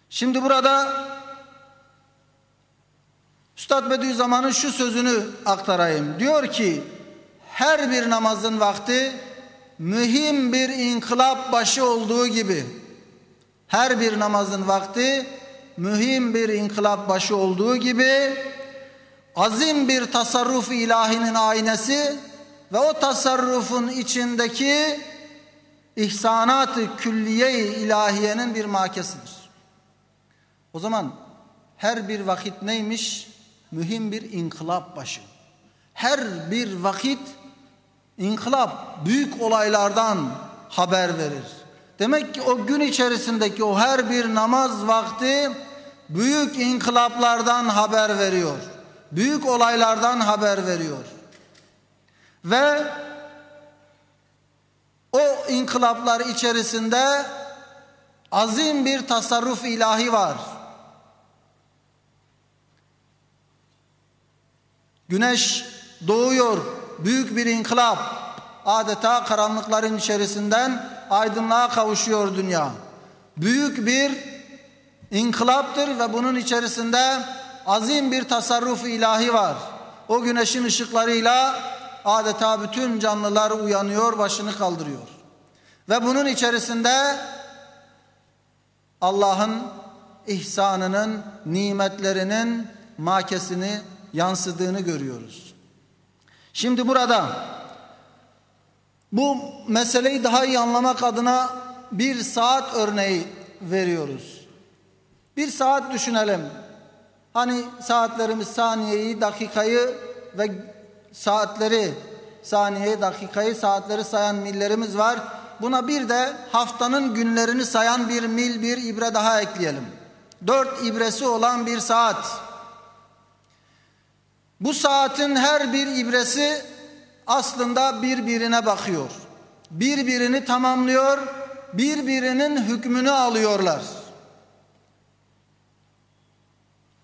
Şimdi burada Üstad Bediüzzaman'ın şu sözünü aktarayım. Diyor ki, her bir namazın vakti mühim bir inkılap başı olduğu gibi, her bir namazın vakti mühim bir inkılap başı olduğu gibi, azim bir tasarruf ilahinin aynesi ve o tasarrufun içindeki ihsanat-ı külliye-i ilahiyenin bir makesidir. O zaman her bir vakit neymiş? Mühim bir inkılap başı. Her bir vakit inkılap, büyük olaylardan haber verir. Demek ki o gün içerisindeki o her bir namaz vakti büyük inkılaplardan haber veriyor. büyük olaylardan haber veriyor. Ve o inkılaplar içerisinde azim bir tasarruf ilahi var. Güneş doğuyor, büyük bir inkılap. Adeta karanlıkların içerisinden aydınlığa kavuşuyor dünya. Büyük bir inkılaptır ve bunun içerisinde azim bir tasarruf ilahi var. O güneşin ışıklarıyla adeta bütün canlılar uyanıyor, başını kaldırıyor. Ve bunun içerisinde Allah'ın ihsanının, nimetlerinin makesini yansıdığını görüyoruz. Şimdi burada bu meseleyi daha iyi anlamak adına bir saat örneği veriyoruz. Bir saat düşünelim. Hani saatlerimiz saniyeyi, dakikayı ve saatleri, saniyeyi, dakikayı, saatleri sayan millerimiz var. Buna bir de haftanın günlerini sayan bir mil, bir ibre daha ekleyelim. 4 ibresi olan bir saat. Bu saatin her bir ibresi aslında birbirine bakıyor. Birbirini tamamlıyor, birbirinin hükmünü alıyorlar.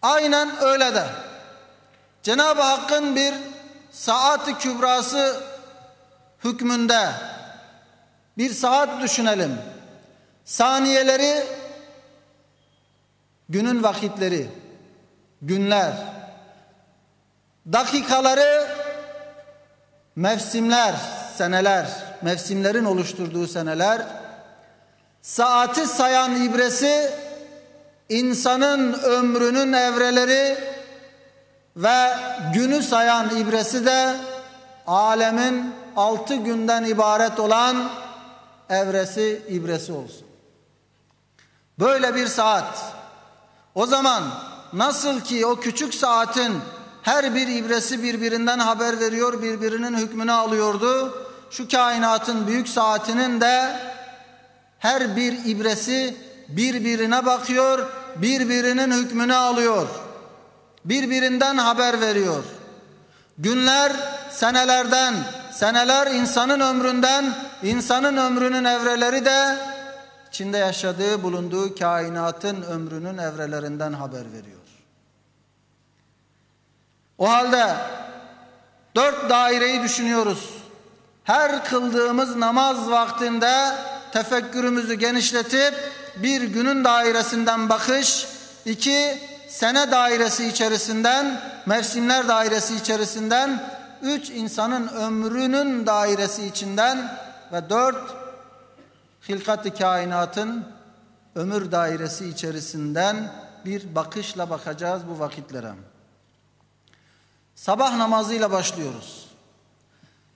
Aynen öyle de Cenab-ı Hakk'ın bir saat-ı kübrası hükmünde bir saat düşünelim. Saniyeleri günün vakitleri, günler, dakikaları mevsimler, seneler, mevsimlerin oluşturduğu seneler, saati sayan ibresi insanın ömrünün evreleri ve günü sayan ibresi de alemin 6 günden ibaret olan evresi, ibresi olsun. Böyle bir saat. O zaman nasıl ki o küçük saatin her bir ibresi birbirinden haber veriyor, birbirinin hükmünü alıyordu, şu kainatın büyük saatinin de her bir ibresi birbirine bakıyor, birbirinin hükmünü alıyor, birbirinden haber veriyor. Günler senelerden, seneler insanın ömründen, insanın ömrünün evreleri de içinde yaşadığı, bulunduğu kainatın ömrünün evrelerinden haber veriyor. O halde 4 daireyi düşünüyoruz. Her kıldığımız namaz vaktinde tefekkürümüzü genişletip bir günün dairesinden bakış, 2 sene dairesi içerisinden, mevsimler dairesi içerisinden, 3 insanın ömrünün dairesi içinden ve 4 hilkat-ı kainatın ömür dairesi içerisinden bir bakışla bakacağız bu vakitlere. Sabah namazıyla başlıyoruz.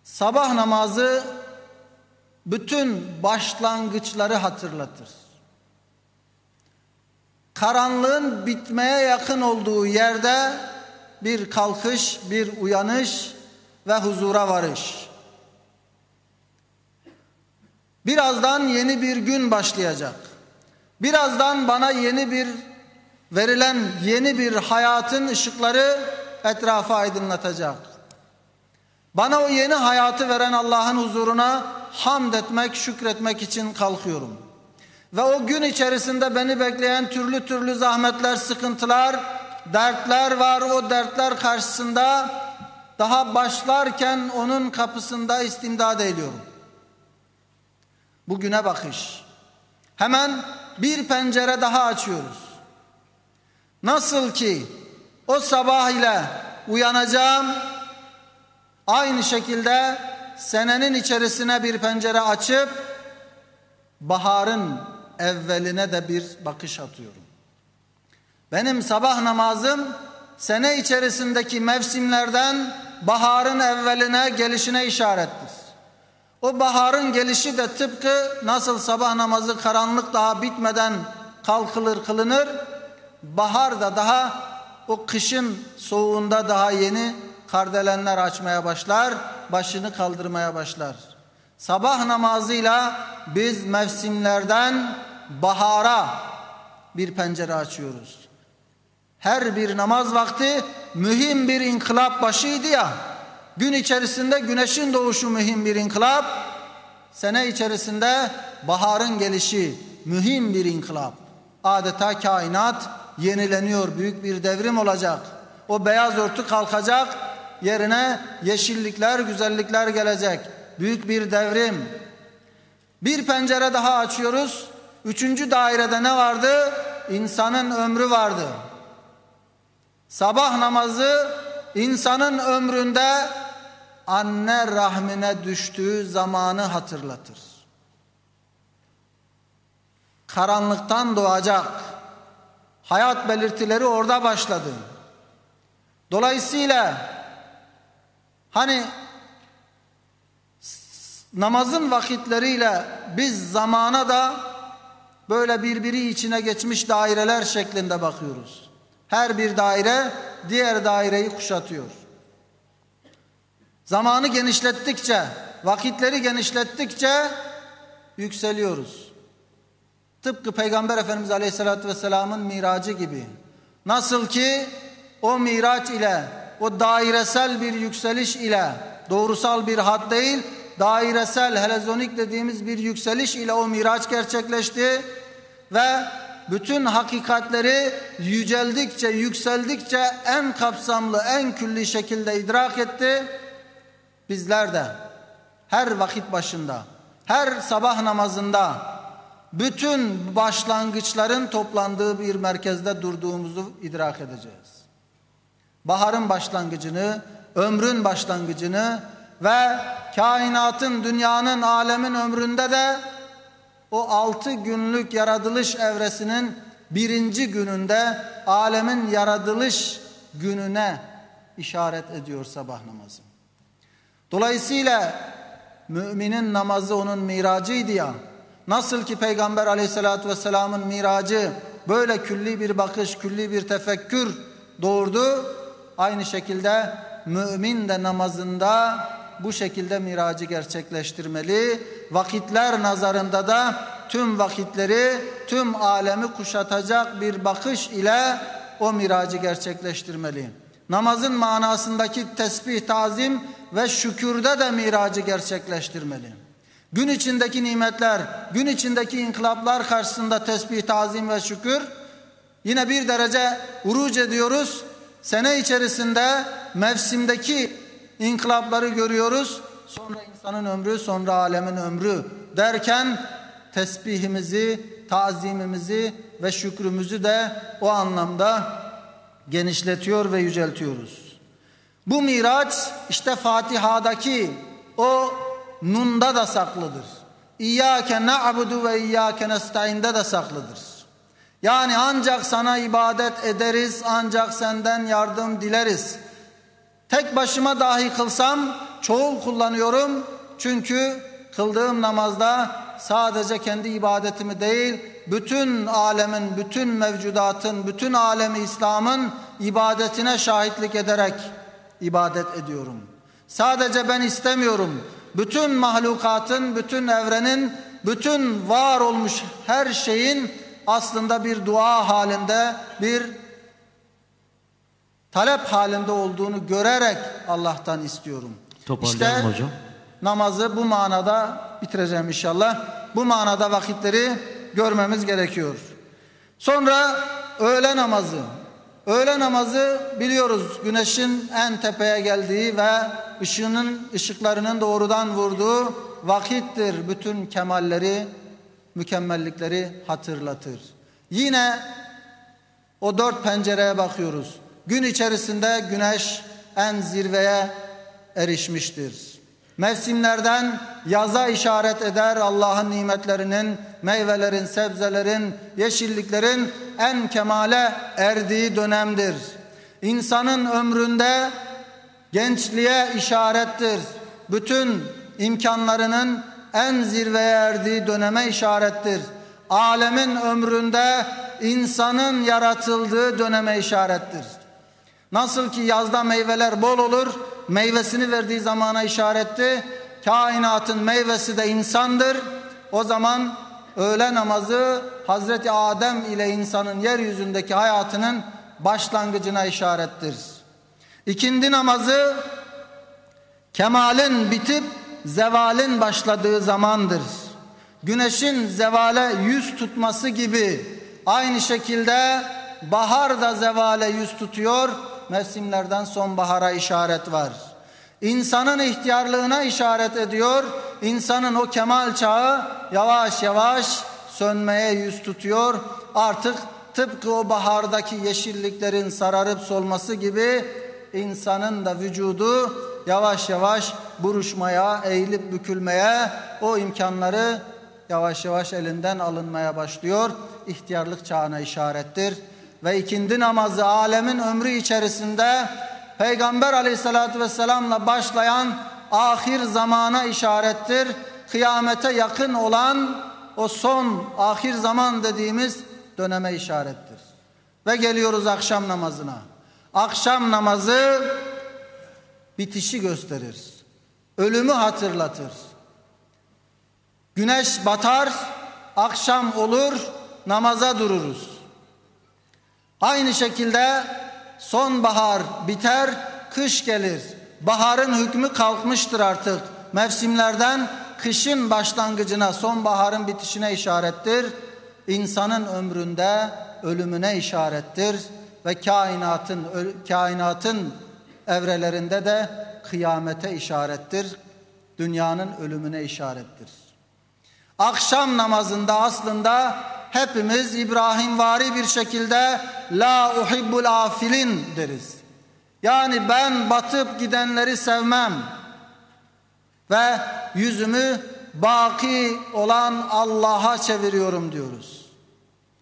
Sabah namazı bütün başlangıçları hatırlatır. Karanlığın bitmeye yakın olduğu yerde bir kalkış, bir uyanış ve huzura varış. Birazdan yeni bir gün başlayacak. Birazdan bana verilen yeni bir hayatın ışıkları etrafı aydınlatacak. Bana o yeni hayatı veren Allah'ın huzuruna hamd etmek, şükretmek için kalkıyorum. Ve o gün içerisinde beni bekleyen türlü türlü zahmetler, sıkıntılar, dertler var. O dertler karşısında daha başlarken onun kapısında istimdad ediyorum. Bugüne bakış. Hemen bir pencere daha açıyoruz. Nasıl ki o sabah ile uyanacağım, aynı şekilde senenin içerisine bir pencere açıp baharın evveline de bir bakış atıyorum. Benim sabah namazım sene içerisindeki mevsimlerden baharın evveline, gelişine işarettir. O baharın gelişi de tıpkı nasıl sabah namazı karanlık daha bitmeden kalkılır, kılınır, bahar da daha o kışın soğuğunda daha yeni kardelenler açmaya başlar, başını kaldırmaya başlar. Sabah namazıyla biz mevsimlerden bahara bir pencere açıyoruz. Her bir namaz vakti mühim bir inkılap başıydı ya. Gün içerisinde güneşin doğuşu mühim bir inkılap. Sene içerisinde baharın gelişi mühim bir inkılap. Adeta kainat yenileniyor, büyük bir devrim olacak. O beyaz örtü kalkacak, yerine yeşillikler, güzellikler gelecek. Büyük bir devrim. Bir pencere daha açıyoruz. 3. dairede ne vardı? İnsanın ömrü vardı. Sabah namazı insanın ömründe anne rahmine düştüğü zamanı hatırlatır. Karanlıktan doğacak. Hayat belirtileri orada başladı. Dolayısıyla hani namazın vakitleriyle biz zamana da böyle birbiri içine geçmiş daireler şeklinde bakıyoruz. Her bir daire diğer daireyi kuşatıyor. Zamanı genişlettikçe, vakitleri genişlettikçe yükseliyoruz. Tıpkı Peygamber Efendimiz Aleyhisselatü Vesselam'ın miracı gibi. Nasıl ki o miraç ile, o dairesel bir yükseliş ile, doğrusal bir hat değil, dairesel, helezonik dediğimiz bir yükseliş ile o miraç gerçekleşti ve bütün hakikatleri yüceldikçe, yükseldikçe en kapsamlı, en külli şekilde idrak etti. Bizler de her vakit başında, her sabah namazında bütün başlangıçların toplandığı bir merkezde durduğumuzu idrak edeceğiz. Baharın başlangıcını, ömrün başlangıcını ve kainatın, dünyanın, alemin ömründe de o 6 günlük yaratılış evresinin 1. gününde alemin yaratılış gününe işaret ediyor sabah namazı. Dolayısıyla müminin namazı onun miracıydı ya. Nasıl ki Peygamber Aleyhisselatü Vesselam'ın miracı böyle külli bir bakış, külli bir tefekkür doğurdu. Aynı şekilde mümin de namazında bu şekilde miracı gerçekleştirmeli. Vakitler nazarında da tüm vakitleri, tüm alemi kuşatacak bir bakış ile o miracı gerçekleştirmeli. Namazın manasındaki tesbih, tazim ve şükürde de miracı gerçekleştirmeli. Gün içindeki nimetler, gün içindeki inkılaplar karşısında tesbih, tazim ve şükür yine bir derece uruc ediyoruz. Sene içerisinde mevsimdeki inkılapları görüyoruz. Sonra insanın ömrü, sonra alemin ömrü derken tesbihimizi, tazimimizi ve şükrümüzü de o anlamda genişletiyor ve yüceltiyoruz. Bu miraç işte Fatiha'daki o nunda da saklıdır. İyyâke na'budu ve iyyâke nestaîn'de de saklıdır. Yani ancak sana ibadet ederiz, ancak senden yardım dileriz. Tek başıma dahi kılsam çoğul kullanıyorum. Çünkü kıldığım namazda sadece kendi ibadetimi değil, bütün alemin, bütün mevcudatın, bütün alemi İslam'ın ibadetine şahitlik ederek ibadet ediyorum. Sadece ben istemiyorum. Bütün mahlukatın, bütün evrenin, bütün var olmuş her şeyin aslında bir dua halinde, bir talep halinde olduğunu görerek Allah'tan istiyorum. Toparlayalım hocam. Namazı bu manada bitireceğim inşallah. Bu manada vakitleri görmemiz gerekiyor. Sonra öğle namazı. Öğle namazı biliyoruz güneşin en tepeye geldiği ve ışıklarının doğrudan vurduğu vakittir. Bütün kemalleri, mükemmellikleri hatırlatır. Yine o 4 pencereye bakıyoruz. Gün içerisinde güneş en zirveye erişmiştir. Mevsimlerden yaza işaret eder, Allah'ın nimetlerinin, meyvelerin, sebzelerin, yeşilliklerin en kemale erdiği dönemdir. İnsanın ömründe gençliğe işarettir. Bütün imkanlarının en zirveye erdiği döneme işarettir. Alemin ömründe insanın yaratıldığı döneme işarettir. Nasıl ki yazda meyveler bol olur, meyvesini verdiği zamana işaretti. Kainatın meyvesi de insandır. O zaman öğle namazı Hazreti Adem ile insanın yeryüzündeki hayatının başlangıcına işarettir. İkindi namazı kemalin bitip zevalin başladığı zamandır. Güneşin zevale yüz tutması gibi aynı şekilde bahar da zevale yüz tutuyor. Mevsimlerden sonbahara işaret var. İnsanın ihtiyarlığına işaret ediyor. İnsanın o kemal çağı yavaş yavaş sönmeye yüz tutuyor. Artık tıpkı o bahardaki yeşilliklerin sararıp solması gibi insanın da vücudu yavaş yavaş buruşmaya, eğilip bükülmeye, o imkanları yavaş yavaş elinden alınmaya başlıyor. İhtiyarlık çağına işarettir. Ve ikindi namazı alemin ömrü içerisinde Peygamber aleyhissalatü vesselamla başlayan ahir zamana işarettir. Kıyamete yakın olan o son ahir zaman dediğimiz döneme işarettir. Ve geliyoruz akşam namazına. Akşam namazı bitişi gösterir. Ölümü hatırlatır. Güneş batar, akşam olur, namaza dururuz. Aynı şekilde sonbahar biter, kış gelir. Baharın hükmü kalkmıştır artık. Mevsimlerden kışın başlangıcına, sonbaharın bitişine işarettir. İnsanın ömründe ölümüne işarettir. Ve kainatın evrelerinde de kıyamete işarettir. Dünyanın ölümüne işarettir. Akşam namazında aslında hepimiz İbrahimvari bir şekilde la uhibbul afilin deriz. Yani ben batıp gidenleri sevmem ve yüzümü baki olan Allah'a çeviriyorum diyoruz.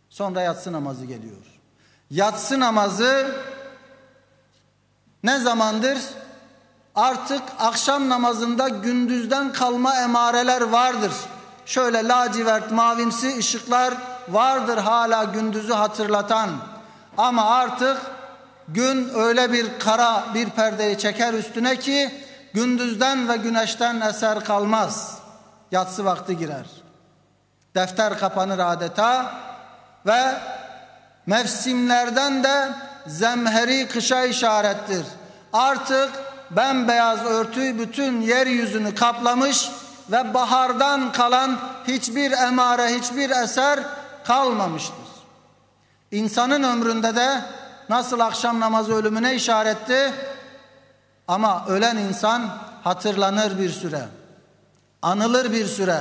Sonra yatsı namazı geliyor. Yatsı namazı ne zamandır? Artık akşam namazında gündüzden kalma emareler vardır. Şöyle lacivert mavimsi ışıklar vardır hala gündüzü hatırlatan. Ama artık gün öyle bir kara bir perdeyi çeker üstüne ki gündüzden ve güneşten eser kalmaz. Yatsı vakti girer. Defter kapanır adeta ve mevsimlerden de zemheri kışa işarettir. Artık bembeyaz örtü bütün yeryüzünü kaplamış ve bahardan kalan hiçbir emare, hiçbir eser kalmamıştır. İnsanın ömründe de nasıl akşam namazı ölümüne işaretti, ama ölen insan hatırlanır bir süre, anılır bir süre.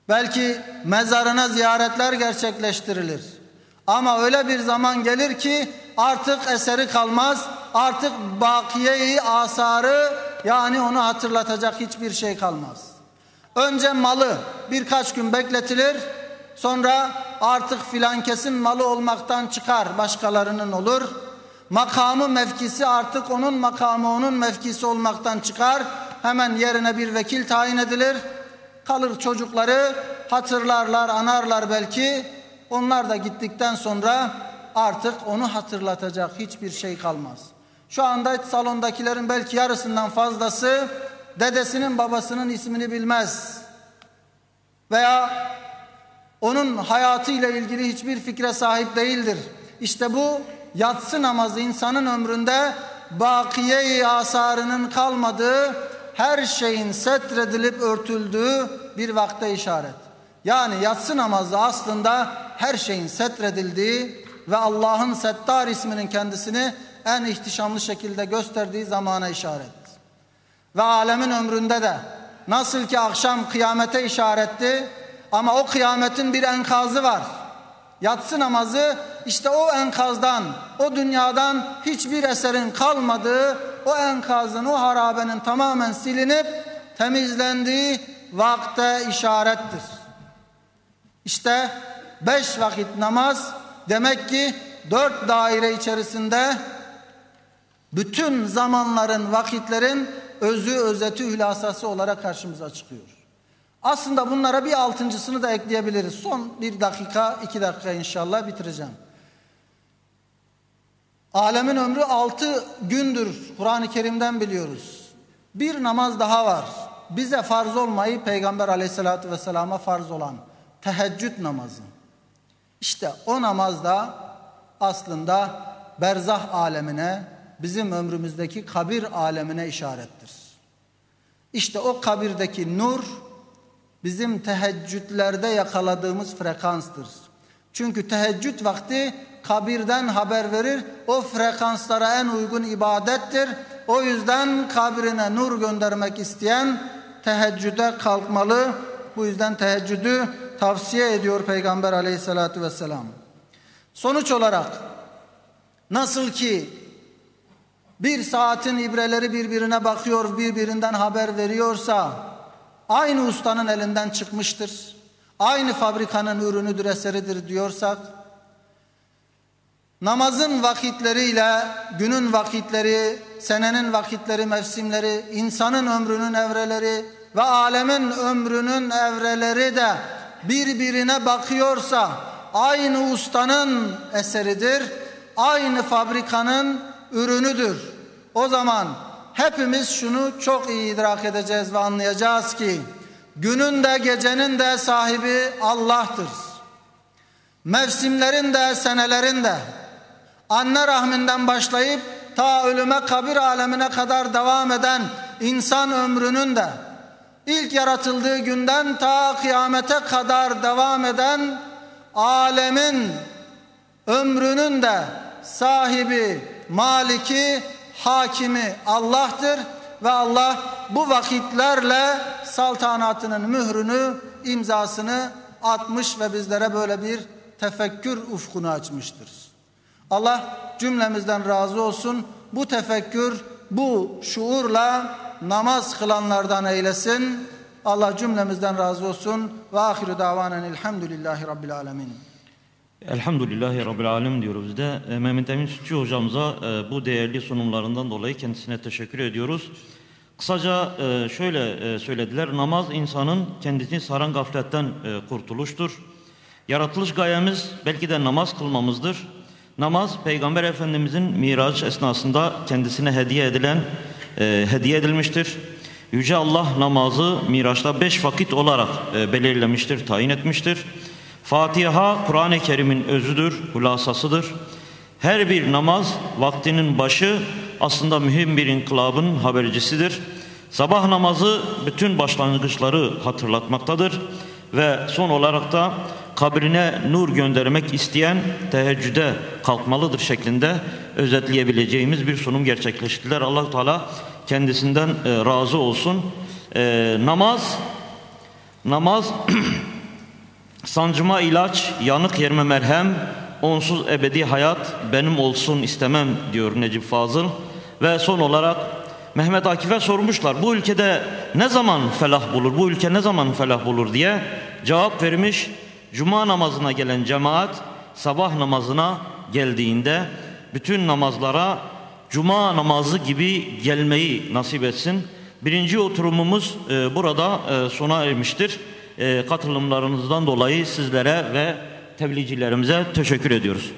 Belki mezarına ziyaretler gerçekleştirilir. Ama öyle bir zaman gelir ki artık eseri kalmaz, artık bakiye-i asarı, yani onu hatırlatacak hiçbir şey kalmaz. Önce malı birkaç gün bekletilir, sonra artık filan kesin malı olmaktan çıkar, başkalarının olur. Makamı mevkisi artık onun makamı, onun mevkisi olmaktan çıkar. Hemen yerine bir vekil tayin edilir. Kalır çocukları, hatırlarlar, anarlar belki. Onlar da gittikten sonra artık onu hatırlatacak hiçbir şey kalmaz. Şu anda salondakilerin belki yarısından fazlası dedesinin babasının ismini bilmez. Veya onun hayatıyla ilgili hiçbir fikre sahip değildir. İşte bu yatsı namazı insanın ömründe bakiye-i asarının kalmadığı, her şeyin setredilip örtüldüğü bir vakte işaret. Yani yatsı namazı aslında her şeyin setredildiği ve Allah'ın Settar isminin kendisini en ihtişamlı şekilde gösterdiği zamana işaret. Ve alemin ömründe de nasıl ki akşam kıyamete işaretti, ama o kıyametin bir enkazı var. Yatsı namazı işte o enkazdan, o dünyadan hiçbir eserin kalmadığı, o enkazın, o harabenin tamamen silinip temizlendiği vakte işarettir. İşte 5 vakit namaz demek ki 4 daire içerisinde bütün zamanların, vakitlerin özü, özeti, hülasası olarak karşımıza çıkıyor. Aslında bunlara bir 6.sını da ekleyebiliriz. Son 1 dakika, 2 dakika inşallah bitireceğim. Alemin ömrü 6 gündür. Kur'an-ı Kerim'den biliyoruz. Bir namaz daha var. Bize farz olmayı Peygamber aleyhissalatü vesselama farz olan teheccüd namazı. İşte o namazda aslında berzah alemine, bizim ömrümüzdeki kabir alemine işarettir. İşte o kabirdeki nur bizim teheccüdlerde yakaladığımız frekanstır. Çünkü teheccüd vakti kabirden haber verir. O frekanslara en uygun ibadettir. O yüzden kabrine nur göndermek isteyen teheccüde kalkmalı. Bu yüzden teheccüdü tavsiye ediyor Peygamber aleyhissalatü vesselam. Sonuç olarak nasıl ki bir saatin ibreleri birbirine bakıyor, birbirinden haber veriyorsa aynı ustanın elinden çıkmıştır, aynı fabrikanın ürünüdür, eseridir diyorsak, namazın vakitleriyle günün vakitleri, senenin vakitleri, mevsimleri, insanın ömrünün evreleri ve alemin ömrünün evreleri de birbirine bakıyorsa aynı ustanın eseridir, aynı fabrikanın ürünüdür. O zaman hepimiz şunu çok iyi idrak edeceğiz ve anlayacağız ki günün de gecenin de sahibi Allah'tır. Mevsimlerin de senelerin de, anne rahminden başlayıp ta ölüme, kabir alemine kadar devam eden insan ömrünün de, ilk yaratıldığı günden ta kıyamete kadar devam eden alemin ömrünün de sahibi, maliki, hakimi Allah'tır ve Allah bu vakitlerle saltanatının mührünü, imzasını atmış ve bizlere böyle bir tefekkür ufkunu açmıştır. Allah cümlemizden razı olsun. Bu tefekkür, bu şuurla namaz kılanlardan eylesin. Allah cümlemizden razı olsun. Ve ahiru davanen elhamdülillahi rabbil alemin. Elhamdülillahi Rabbil Alemin diyoruz biz de. Mehmet Emin Sütçü hocamıza bu değerli sunumlarından dolayı kendisine teşekkür ediyoruz. Kısaca şöyle söylediler. Namaz insanın kendisini saran gafletten kurtuluştur. Yaratılış gayemiz belki de namaz kılmamızdır. Namaz Peygamber Efendimizin Miraç esnasında kendisine hediye edilmiştir. Yüce Allah namazı Miraç'ta 5 vakit olarak belirlemiştir, tayin etmiştir. Fatiha Kur'an-ı Kerim'in özüdür, hulasasıdır. Her bir namaz vaktinin başı aslında mühim bir inkılabın habercisidir. Sabah namazı bütün başlangıçları hatırlatmaktadır. Ve son olarak da kabrine nur göndermek isteyen teheccüde kalkmalıdır şeklinde özetleyebileceğimiz bir sunum gerçekleştirdiler. Allah-u Teala kendisinden razı olsun. Namaz sancıma ilaç, yanık yerime merhem, onsuz ebedi hayat benim olsun istemem diyor Necip Fazıl. Ve son olarak Mehmet Akif'e sormuşlar, bu ülkede ne zaman felah bulur, bu ülke ne zaman felah bulur diye cevap vermiş. Cuma namazına gelen cemaat sabah namazına geldiğinde bütün namazlara cuma namazı gibi gelmeyi nasip etsin. Birinci oturumumuz burada sona ermiştir. Katılımlarınızdan dolayı sizlere ve tebliğcilerimize teşekkür ediyoruz.